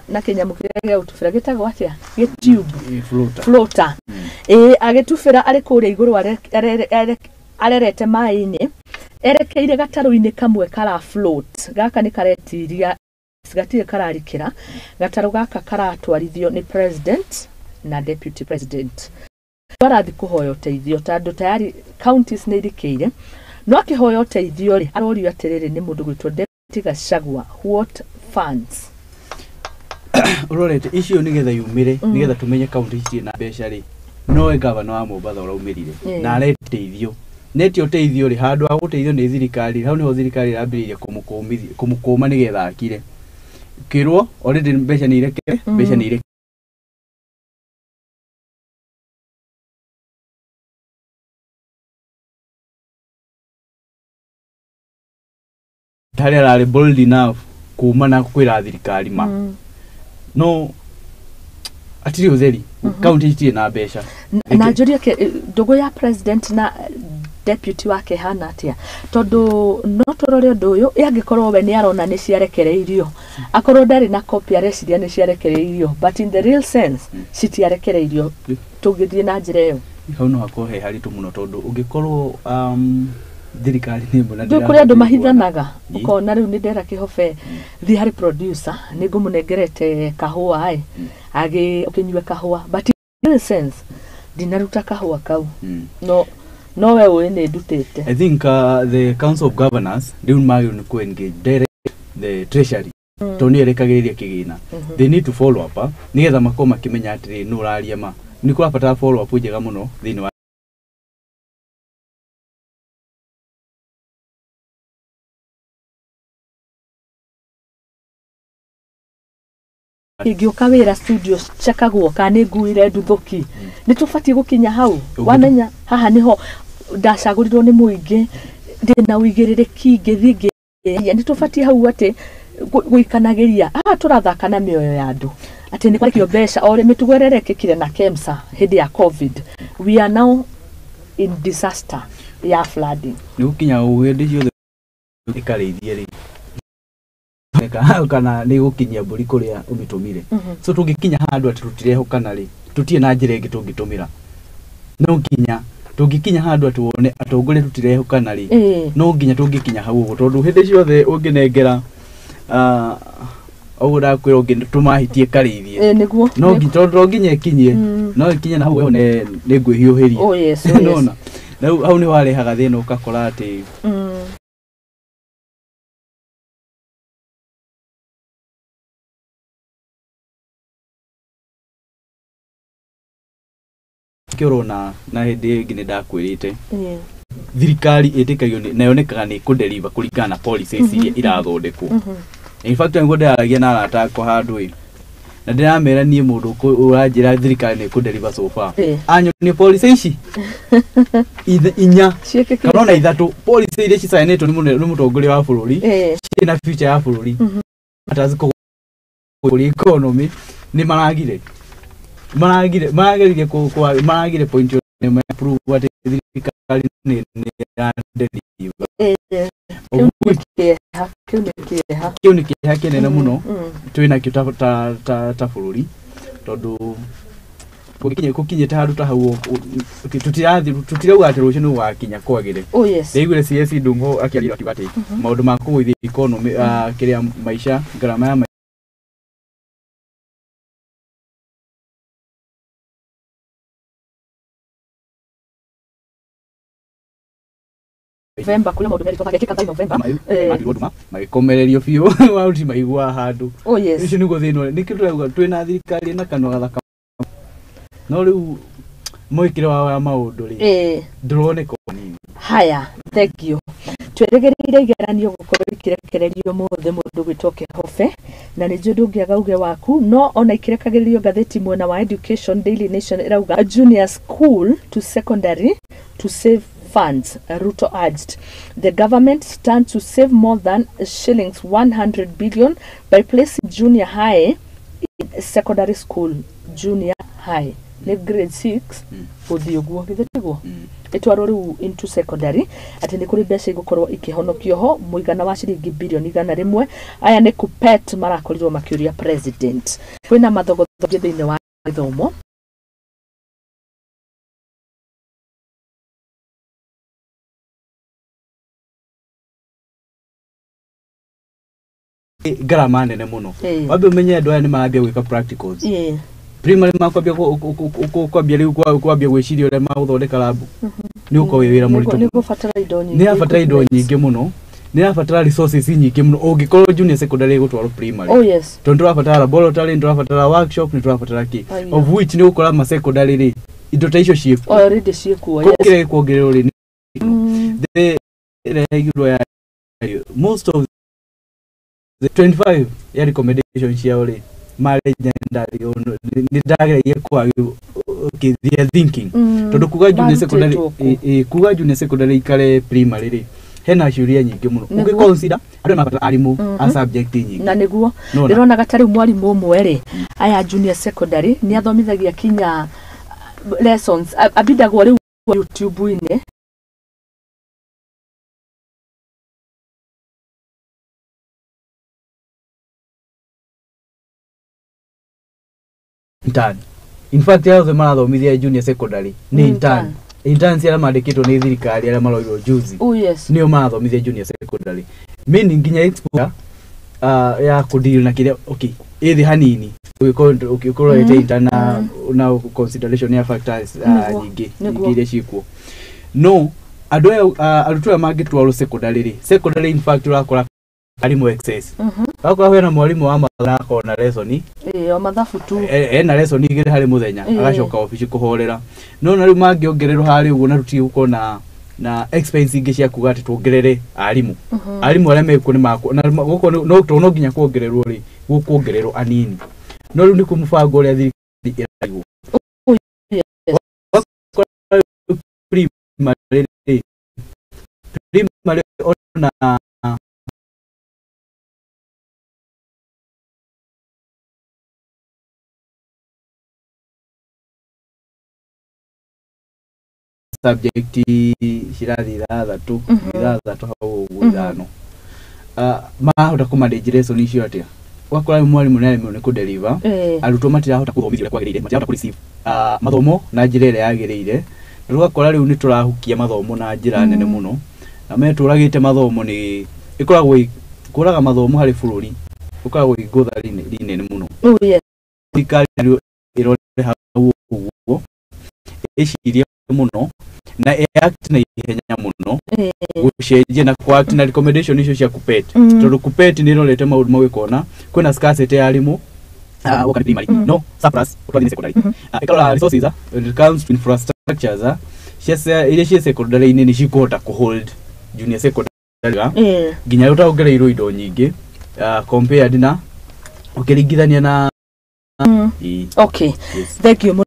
na kinyamu kiria utufira gitagwo atia gitube floater agitufira ari kuria iguru arerete mai-ini erekeire gataru-ini kamwe kara float gaka ni karetiria gatire kararikira gataru gaka karatwarithio ni president na deputy president barathi kuhoya uteithio tondu tayari counties ni irikeire no akihoya uteithio ri arorio atiriri ni mundu gwitwo Deputy Gachagua what funds urorete icio nigetha yumire nigetha tumenye county ici na mbeca ri no governor wa Mombatha uraumirire na areteithio neti uteithio ri handu aguteithio ni thirikari hau niho thirikari yambiririe kumukuma nigetha akire kirwo already mbeca ni ireke mbeca ni ireke tari arari bold enough kuma na kwira thirikari ma no atiri utheri county iti na mbeca na njuria ke ndugu ya president na deputy wake hana atia tondu no turore undu uyu yangikorwo we ni arona ni ciarekereirio akorwo ndari na copy areciria ni ciarekereirio but in the real sense citiarekereirio tugithie na njira iyo hau no hakohe haritu muno tondu ungikorwo thirikari ni mbona ndio kuri andu mahithanaga ukona riu ni ndera kihobe thi hari producer ni ngumunengerete kahua ai agi ukinywe kahua but in real sense dinaruta kahua kau no we we ne dutete. I think the council of governors riu magi ni ku engage direct the treasury toni erekagiriria kigina they need to follow up nigetha makoma kimenya atiri no raria ma ni kurapata follow up njega muno thini wa ingioka wira studios chekagwo kana nguire nduthuki ni tufati gukinya hau wamenya haha niho ndacagurirwo ni muingi ndina uigiririki ngithigi ni tufati hau ati guikanagiria turathaka na mioyo ya andu ati ni kwarikio mbeca ore mitugwererekekire na KEMSA hindi ya COVID we are now in disaster ya flooding ni gukinya uwende ciothe ikariithie ri kana ni gukinyia mburi kuria umitumire so tungikinya handu ati rutireho kana ri tutie na njira ingi tungitumira no nginya tungikinya handu ati wone atongore rutireho kana ri no nginya tungikinya hau ugo tondu hindi ciothe unginengera ogura kwira ungitumahitie karithie niguo no nginya tondu nginya ikinye no ikinye na hau ne ngwihiuhiria oh yes no hau ni warehaga thina ukakora ati kirona na hindi ngine ndakwirite thirikari itikagio na yonekaga ni kudeliver kuringana na policies iria irathondekwo in fact ngo ndaragia na arata ko handu na ndiramera nie mundu uranjira thirikari ni kudeliver so far anyo ni policy ici inya kana ithatu policy iria cisainetwo ni mutongoria wa bururi na future ya bururi ataziko kuri economy ni maragire point ni ma prove what thirikari ni kioniki hakene muno twina kyo ta bururi tondu kukinye ta handu ta hau tutirauga ati rucio ni wakinya kwagire ndigwire CS Ndungu akiaria akibati maundu ma kuithia economy kiria maisha garama ya November kule maundu meri tokagekika by November magikomererio biu wauti maigua handu icio niguo thino nikirauga twina thirikari na kanwa gathaka no riu moikire wa maundu ri ndroneka nini haya thank you tweregereire igeranio gukorwo ikirekererio mothe mundu gwitoke hofe na ni jundu ngiaga uge waku no ona ikirekererio gatheti mwena wa education Daily Nation irauga junior school to secondary to save funds. Ruto urged the government stands to save more than shillings 100 billion by placing junior high in secondary school. Junior high grade 6 uthioguo githetigo etwaro riu into secondary ati ni kuri mbeca igukorwo ikihonokio ho muigana wa ciringi bilioni 100 aya ni kupet marakorirwo makiuria president kwina mathogotho thiini wa githomo garama nene muno wabe umenye andu aya ni marambia gwika practicals primary makwambia kwambia riu kwambia gwiciria ure maguthondeka lab ni uko wira muritu ni gufatara indo nyingi ni afatara indo nyingi muno ni afatara resources nyingi muno ungikorwo junior secondary gutwaro primary tondu afatara laboratory ndo afatara workshop ni afatara ki of which ni ukora ma secondary ri indo ta icio ciĩkuo already ciĩkuo, yes. kire kuongererwo ri the regular most of the 25 ya recommendation ciao ri legendary ni ndagereire kwa their thinking tondu kuga junior secondary kuga junior secondary ikare primary ri hena ciuria nyingi muno ungiconsider andu mabata arimu a subject nyingi na niguo ndirona gatari mwarimu umwe ri aya junior secondary ni athomithagia kinya lessons abidagwo ri YouTube ine intern. In fact, yao the marathomithia junior secondary ni intern. Intern cia mandikitwo ni thirikari aria maroirwo juzi. Oh yes. Nio marathomithia junior secondary. Meaning nginya exposure ya kudeal na kile okay. Ithi hanini. Ukikorwo ite intern na consideration ya factors nyingi ile cikuo. No, arutu ya magitwaro secondary ri. Secondary in fact urakora arimu excess. Akora hena mwalimu wa mathako na lesson o mathabu tu na lesson igire hari muthenya agacoka office kuhorera no na riu mangiongererwo hari uguo na ruti uko na expense ingi cia kuga ati tuongerere arimu aria meku ni mako na guko no nginya kuongererwo ri gukuongererwo anini no riu ni kumubango ria thirikari iraigu primary ona subject shirathi thatu hau ithano mahota kumanage lesson icio atia wakora mwalimu naye ni ku deliver arutwo matirahota kuthomithia kwagirire matirahota ku receive mathomo na njira ire yagirire rugakora riu ni turahukia mathomo na njira nene muno na meturagite mathomo ni ikoragwo kuraga mathomo hari bururi ukoragwo igutha rinene muno thirikari irore hau uguo iciria muno na act na ihenya muno gucenjia na kwa act na recommendation icio cia kupet tondu kupet ni irorete maundu mawikona kwina scarcity ya arimu wakati primary no surplus kwa secondary ikala resources when it comes to infrastructures ile cia secondary ni cikuhota ku hold junior secondary ginya utaongereirwo indo nyingi compared na ukiringithania na okay thank you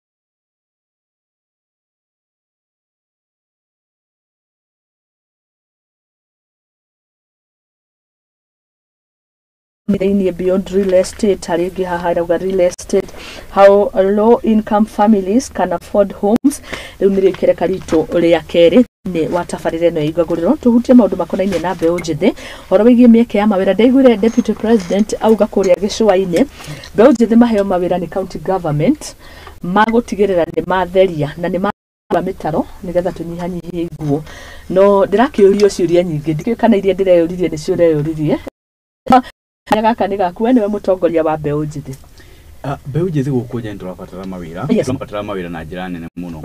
beyond real estate harigi haharaga real estate how low income families can afford homes riu ni rikire karito ria keri ni watafarire no igaguriro tuhutie maundu makonainie na Mbeu Njithi horo wigie mieke ya mawira ndaiguire deputy president auga kuria gicua-ine Mbeu Njithi maheo mawira ni county government magutigirira ni matheria na ni wa mitaro nigetha tunyihanyihie iguo no ndirakiurio ciuria nyingi ndikana iria ndireyuririe ni ciureyuririe gaka ni gaku niwe mutongoria wa Mbeu Njithi Mbeu Njithi guku nje turabatara mawira na njira nene muno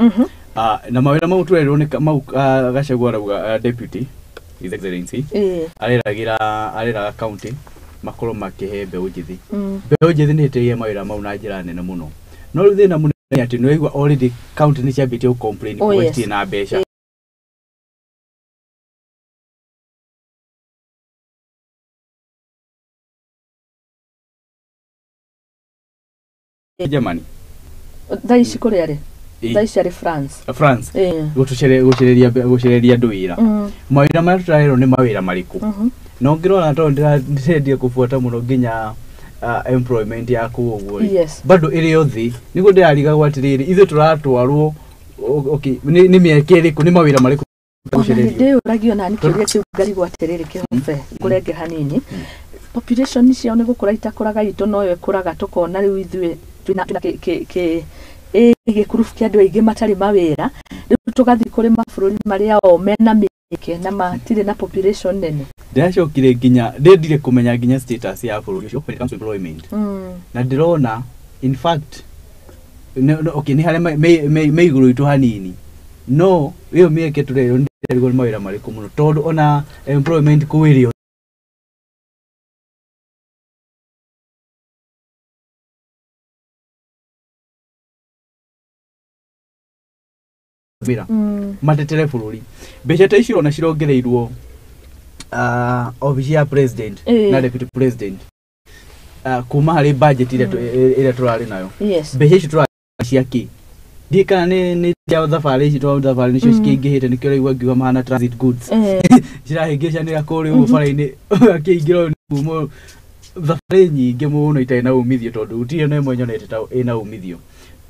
na mawira mau turerwo ni mau Gachagua rauga deputy his excellency areragira county makoro makihe Mbeu Njithi Mbeu Njithi ni teie mawira mau na njira nene muno no riu thina munene ati no igwa already county ni ciambite ku complain question na besha Germany daishi kuriare daishi ari France gucereria nduira mawira mara turahero ni mawira mariku no ngirona to ndirendia kufuata muno nginya employment yaku uguo bado iri yothi niguo ndirariga gwatiriri ithe turatwarwo okay ni mieke iriku ni mawira mariku gucereria ndio ragio na nikiria kiu ngari gwatiriri kihombe kurenge hanini population ciao ni gukura itakuraga itu no yo kuraga tukona riu ithwe tuna gikurubu kia andu aingi matari mawira riu tugathi kuri mabururi maria o mena mieke na matire na population nene ndacokire nginya ndendire kumenya nginya status ya bururi ucio when it comes to employment na ndirona in fact okay ni hale meiguru itu hanini no iyo mieke turero ndirigwo mawira mariku muno tondu ona employment kuwirio wira matetere bururi mbeca ta icio na cirongereirwo office ya president na deputy president kuma hari budget ile turari nayo mbeca icio turari ciaki dika ni ya thabarĩ ici twa thabarĩ nicio cikĩingĩhĩte nĩkĩo rĩu angiuga mahana transit goods cirahĩngĩcanĩra kũrĩa ũbara-inĩ akĩingĩrwo kuuma thabarĩ nyingĩ mũno itarĩ na umithio tondũ gũtirĩ na ĩmwe nyonete ta ĩna umithio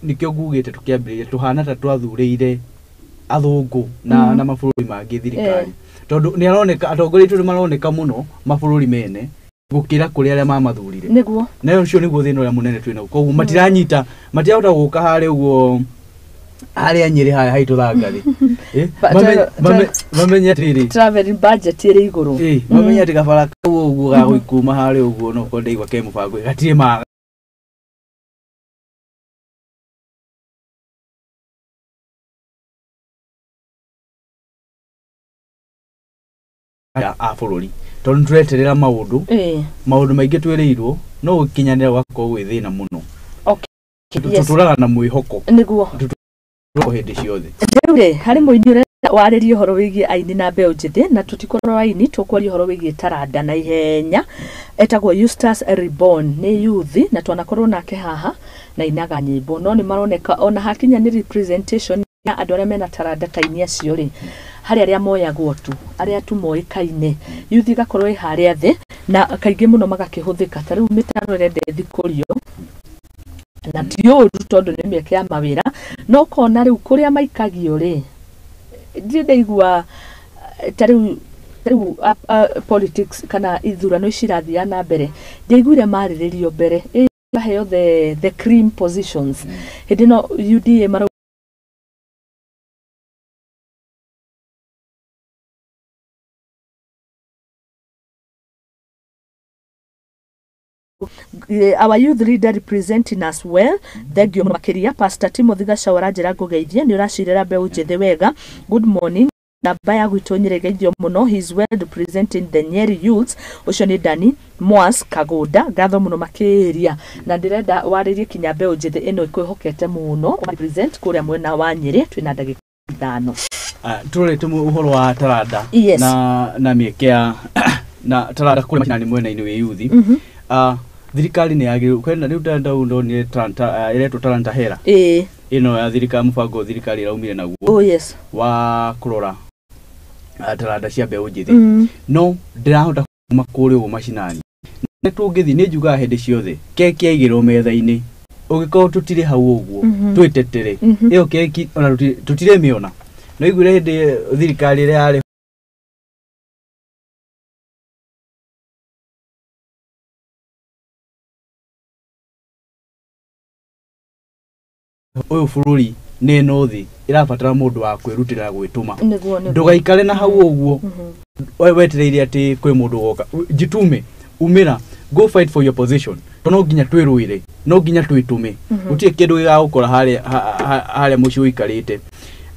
nĩkĩo ngugĩte tũkĩambĩrĩria tũhana ta twathurĩire athũngũ na mabũrũri mangĩ thirikari tondũ nĩ aroneka atongoria aitũ nĩ maroneka mũno mabũrũri mene gũkĩra kũrĩ arĩa mamathurire nĩguo nayo ũcio nĩguo thĩna ũrĩa mũnene twĩ naguo koguo matiranyita matirahota gũka harĩa ũguo harĩa Nyĩrĩ haya haitũ thangathĩ mamenya atĩrĩrĩ travel budget ĩrĩ igũrũ mamenya atĩ gabara kau ũguo gagũikuma harĩa ũguo no ko ndeigua ke mũbango gatirĩ ma a bũrũri tondũ tũreterera maũndũ maingĩ twĩrĩirwo no gũkinyanĩra gwakorwo gwĩ thĩna mũno tũtũraga na mwĩhoko nĩguo hĩndĩ ciothe rĩu harĩ mũini ũrenda warĩrie ũhoro wĩgiĩ aini na Mbeu Njithi na tũtikorwo aini tũkwaria ũhoro wĩgiĩ taranda na ihenya etagwo Eustace Reborn nĩ youth na twanakorwo nake haha na inaga nyĩmbo no nĩ maroneka ona hakinya nĩ representation ya andũ arĩa mena taranda ta inya cio rĩ harĩ arĩa moyagwo tu arĩa tu moĩkaine youth igakorwo harĩa thĩ na kaingĩ mũno magakĩhũthĩka ta rĩu mĩtaro ĩrenda ĩthikũrio na tiũru tondũ nĩ mĩeke ya mawĩra no kona rĩu kũrĩa maikagio rĩ ndirĩ ndaigua ta rĩu politics kana ithurano cirathiĩ na mbere ndaiguire marĩrĩrio mbere ĩheo the cream positions hĩndĩ no UDA mara our youth leader representing us well thengio makiria Pastor Timothy Gacaũra njĩra ngũgeithie nĩ ũracirĩra Mbeu Njithi wega good morning namba ya gwitũ nyĩrĩgeithio mũno he is well representing the Nyeri youths ũcio nĩ Dani Mwas Kagũnda ngatho mũno makĩria na ndĩrenda warĩrie kinya Mbeu Njithi ĩno ikwĩhokete mũno represent kũrĩa mwena wa Nyeri twĩna ndagĩka 5 tũrĩte ũhoro wa taranda na mĩeke ya na taranda kũrĩa macinani mwena-inĩ wĩ youth thirikari nĩ yagĩrĩirwo kwenda rĩu ndandaundo nĩ iretwo taranta hera ĩno ya thirikari mũbango thirikari ĩraumire naguo wa kũrora taranda cia Mbeu Njithi no ndĩrahota kuma kũrĩa ũguo macinani nĩ tũngĩthiĩ nĩ njugaga hĩndĩ ciothe keki yaigĩrwo metha-inĩ ũgĩkorwo tũtirĩ hau ũguo twĩtetere ĩyo keki ona tũtirĩ mĩona no iguire hĩndĩ thirikari ĩrĩa yarĩ ũyũ bũrũri nĩ nothi ĩrabatara mũndũ wa kwĩrutĩra gwĩtũma ndũgaikare na hau ũguo wetereire atĩ kwĩ mũndũ woka jitume umĩra go fight for your position no nginya twĩrũire no nginya twĩtũme gũtirĩ kĩndũ gĩgagũkora harĩa mũciĩ ũikarĩte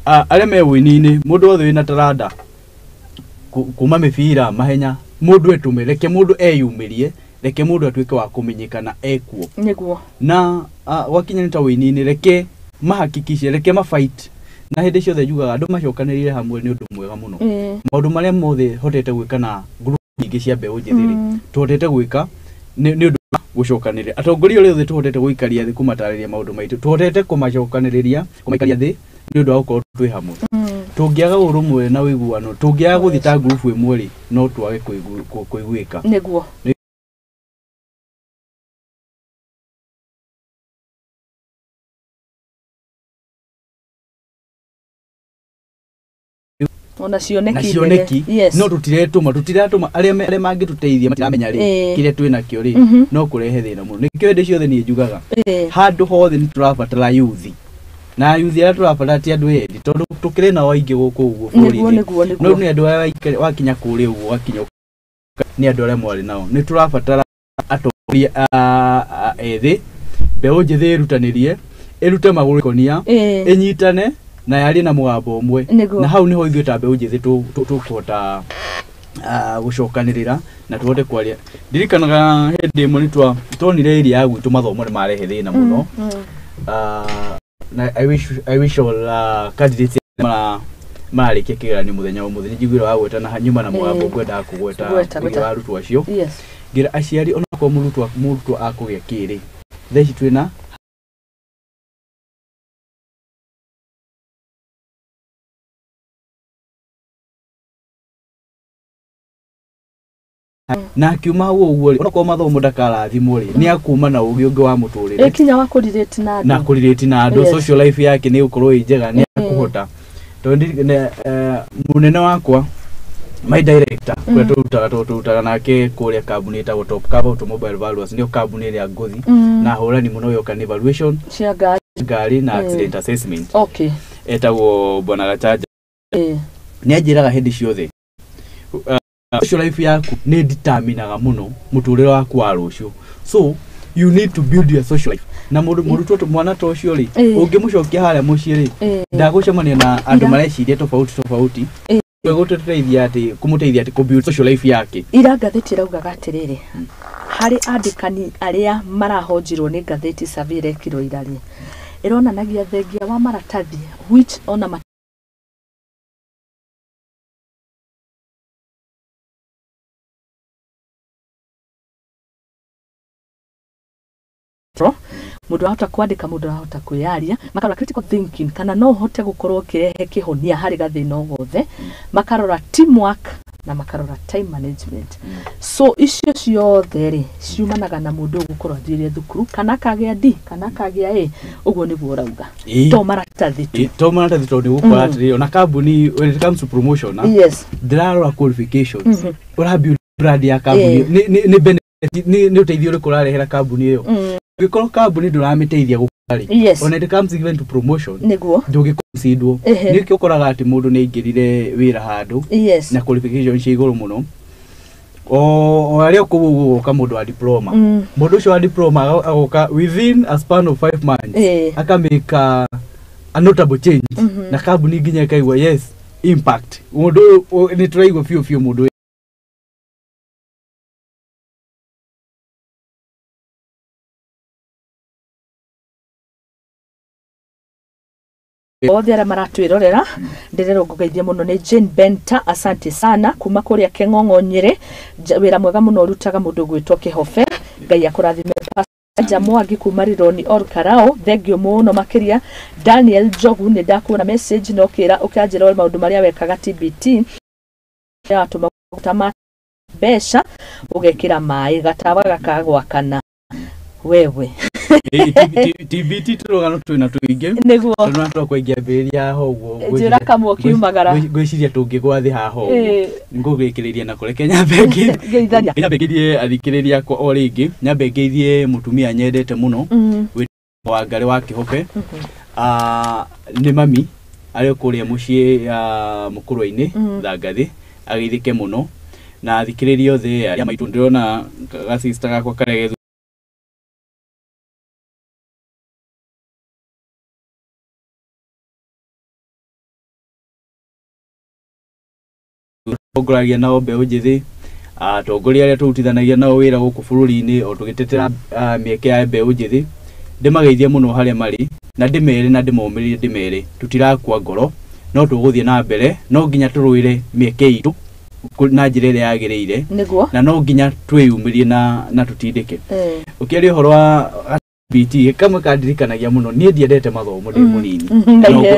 arĩa me wĩini-inĩ mũndũ wothe wĩna taranda kuma mĩbira mahenya mũndũ etũme reke mũndũ eyumĩrie reke mũndũ atuĩke wa kũmenyekana ekuo na wakinya nĩ ta wĩini-inĩ reke mahakikishe reke mafight na hĩndĩ ciothe njugaga andũ macokanĩrĩire hamwe nĩ ũndũ mwega mũno maũndũ marĩa mothe hotete gwĩka na group nyingĩ cia Mbeu Njithi tuhotete gwĩka nĩ ũndũ wa gũcokanĩrĩria atongoria othe tuhotete gũikaria thĩ kũmatarĩria maũndũ maitũ tuhotete kũmacokanĩrĩria kũmaikaria thĩ nĩ ũndũ wa gũkorwo twĩ hamwe tũngĩaga ũrũmwe na ũiguano tũngĩaga gũthiĩ ta group ĩmwe rĩ no twage kũiguĩka nĩguo ona cioneki no tutiratũma arĩa mangĩtũteithia matiramenya rĩ kĩrĩa twĩna kĩo rĩ no kũrehe thĩna mũno nĩkĩo hĩndĩ ciothe niĩ njugaga handũ hothe nĩ tũrabatara youth na youth arĩa tũrabatara ti andũ endi tondũ tũkĩrĩ nao aingĩ gũkũ ũguo bũrũri-inĩ no nĩ andũ arĩa wakinya kũrĩa ũguo wakinya nĩ andũ arĩa mwarĩ nao nĩ tũrabatara atongoria ethĩ Mbeu Njithi ĩrutanĩrie ĩrute magũrũ ikonia ĩnyitane na yari na mũgambo ũmwe na hau niho ithuĩ ta Mbeu Njithi tũkũhota gũcokanĩrĩra na tũhote kwaria ndirikanaga hĩndĩ ĩmwe nĩ tuonire area ya gwitũ mathomo nĩ marehe thĩna mũno I wish all candidates marĩkia kĩgeranio mũthenya wa mũthenya njiguire wa gweta na nyuma na mwambo kwenda kũgweta arutwo acio ngira aciari ona kwa mũrutwo akũgĩa kĩrĩ theci twĩna na kiuma ũguo ona kwa mathomo ndakarathimwo rĩ nĩ akuma na ũgĩ ũngĩ wa mũtũrĩre ekinya wa kũrirĩti na andũ na kũrirĩti na andũ social life yake nĩ ũkorwo njega nĩ akũhota tondũ munene wakwa my director kwa tũrutaga nake kũrĩa kambuni ĩtagwo Top Cover Automobile Valuers nĩyo kambuni ĩrĩa ngũthi na hũrani mũno yoka nĩ evaluation cia ngari na accident assessment etagwo Bwana Gachaja nĩ anjĩraga hĩndĩ ciothe social life yaku nĩ determinaga mũno mũtũrĩre waku wa rũciũ so you need to build your social life na mũrutwo mwana ta ũcio rĩ ũngĩmũcokia harĩa mũciĩ rĩ ndagũcemania na andũ mareciria tofauti gũteithia atĩ kũmũteithia atĩ kũbuild social life yake ira ngathĩti raugaga atĩrĩrĩ harĩ andĩkani arĩa marahonjirwo nĩ ngathĩti survey rekirwo ira rĩ ĩronanagia thengia wa maratathi which ona mundu ahota kwandika mundu ahota kwiyaria makarora critical thinking kana no hote gukorwo kirehe kihonia hari gathina ogothe makarora teamwork na makarora time management so icio ciothe ri ciumanaga na mundu gukorwo athire thukuru kana kagĩa D kana kagĩa A uguo niguo rauga to maratathi to ni gukora atiri ona kambuni when it comes to promotion there are qualifications ora build brand ya kambuni ni benefit ni uteithio uri kurarehera kambuni iyo gĩkorwo kambuni ndũramĩteithia gũkari when it comes even to promotion ndũgĩconsidwo nĩkĩo ũkoraga atĩ mũndũ nĩ aingĩrire wĩra handũ na qualification cia igũrũ mũno o arĩa ũkũgũka mũndũ wa diploma mũndũ ũcio wa diploma agoka within a span of 5 months akamĩka a notable change na kambuni nginya ikaigua yes impact mũndũ nĩ tũraigua biũ mũndũ othe ara maratwirorera ndirero ngugeithia muno ni Jane Benta asante sana kuma kuria Keng'ong'o Nyeri wira mwega muno rutaga mundu gwitwo Kihofe Ngai akurathime Pastor Mwangi kuma Rironi Orkarao thengio muno makiria Daniel Jogu ni ndakuona message no kira ukanjira maundu maria wekaga TBT ya tuma gutama besha ugekira mai gatawa gakagwakana wewe TBT turogano twina tuinge niguo tunatwa kuingia mbiria hoguo njira kamwe kiumagara gwiciria tungigwathi haha hoguo ngugikiriria na kure Kenya bengi ngeithania athikiriria kwa o ringi nyambe ngeithie mutumia nyendete muno wa ngari wa Kihofe ni mami ari kuria mucii mukurwa-ini Thangathi ageithike muno na athikiriria othe ya maitu ndirona ga sister gakwa karege tongolagia nao Mbeu Njithi atongoria aria turutithanagia nao wira guku bururi-ini o tugitetera mieke ya Mbeu Njithi ndimageithia muno haria mari na ndimere na ndimomiririe ndimere tutirakua ngoro no tuguthie na mbere no nginya turuire mieke itu na njira iria yagiriire na no nginya twiyumirie na tutindike ukiaria horo wa BT kamwe kandirikanagia muno nie ndiendete mathomo ndi munini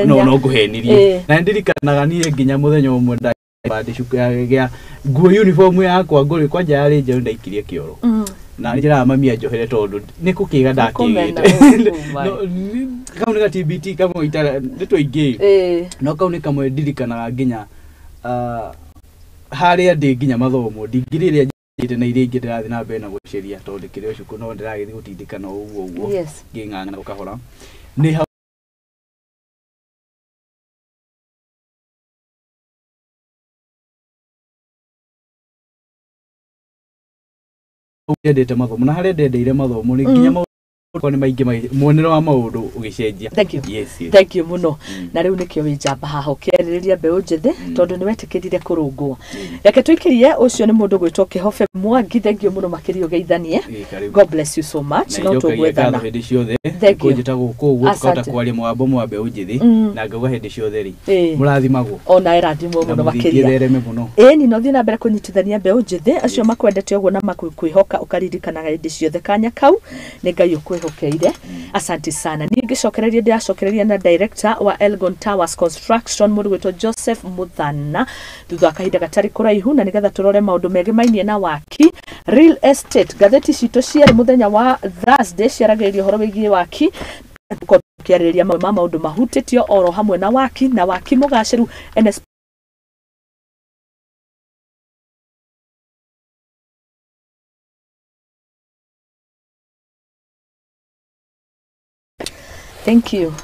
no nguhenirie na ndirikanaga nie nginya muthenya umwe badi shuka nguo uniform yakwa nguri kwa jari nje ndaikirie kioro na njira mami ajohere tondu nikukiga ndakigite kama ni TBT kama itara nditũingi no kau ni kamwe ndirikanaga nginya haria ndi nginya mathomo ndingiriria njite na iria ingĩ ndĩrathiĩ na mbere na gũciria tondu kĩrĩa cukuru no ndĩragĩthiĩ gũtindĩkana ũguo ngĩng'ang'ana gũkahora ni ndete mathomo na harĩa ndendeire mathomo ni nginya Kwa ni maingi muonero wa maundu ugicenjia. Thank you. Yes. Thank you muno. Na riu nikio winjamba haha ukeriria Mbeu Njithi tondu ni wetikirire kurungwo. Reke twikirie ucio ni mundu gwitwo Kihofe Mwangi. Thank you muno makirio geithanie. God bless you so much. No tugwethana hindi ciothe kunjita guku uguo tukahota kwaria mwambo mwa Mbeu Njithi na ngauga hindi ciothe ri murathimagwo ona irathimwo muno makiria ni no thina mbere kunyitithania Mbeu Njithi acio makwendete uguo na makwihoka ukaririkanaga hindi ciothe kanya kau ni Ngai ukwihokeire. Asante sana. Ni ngicokereria ndiacokereria na director wa Elgon Towers Construction mundu gwitwo Joseph Muthana thutha kahinda gatari kuraihu na nigetha turore maundu megi mainie na waki real estate. Gatheti cito ciari muthenya wa Thursday ciaragiririo horo wigie waki tukiarĩrĩria maundu mahutĩtio oro hamwe na waki mugaciru NSP. Thank you.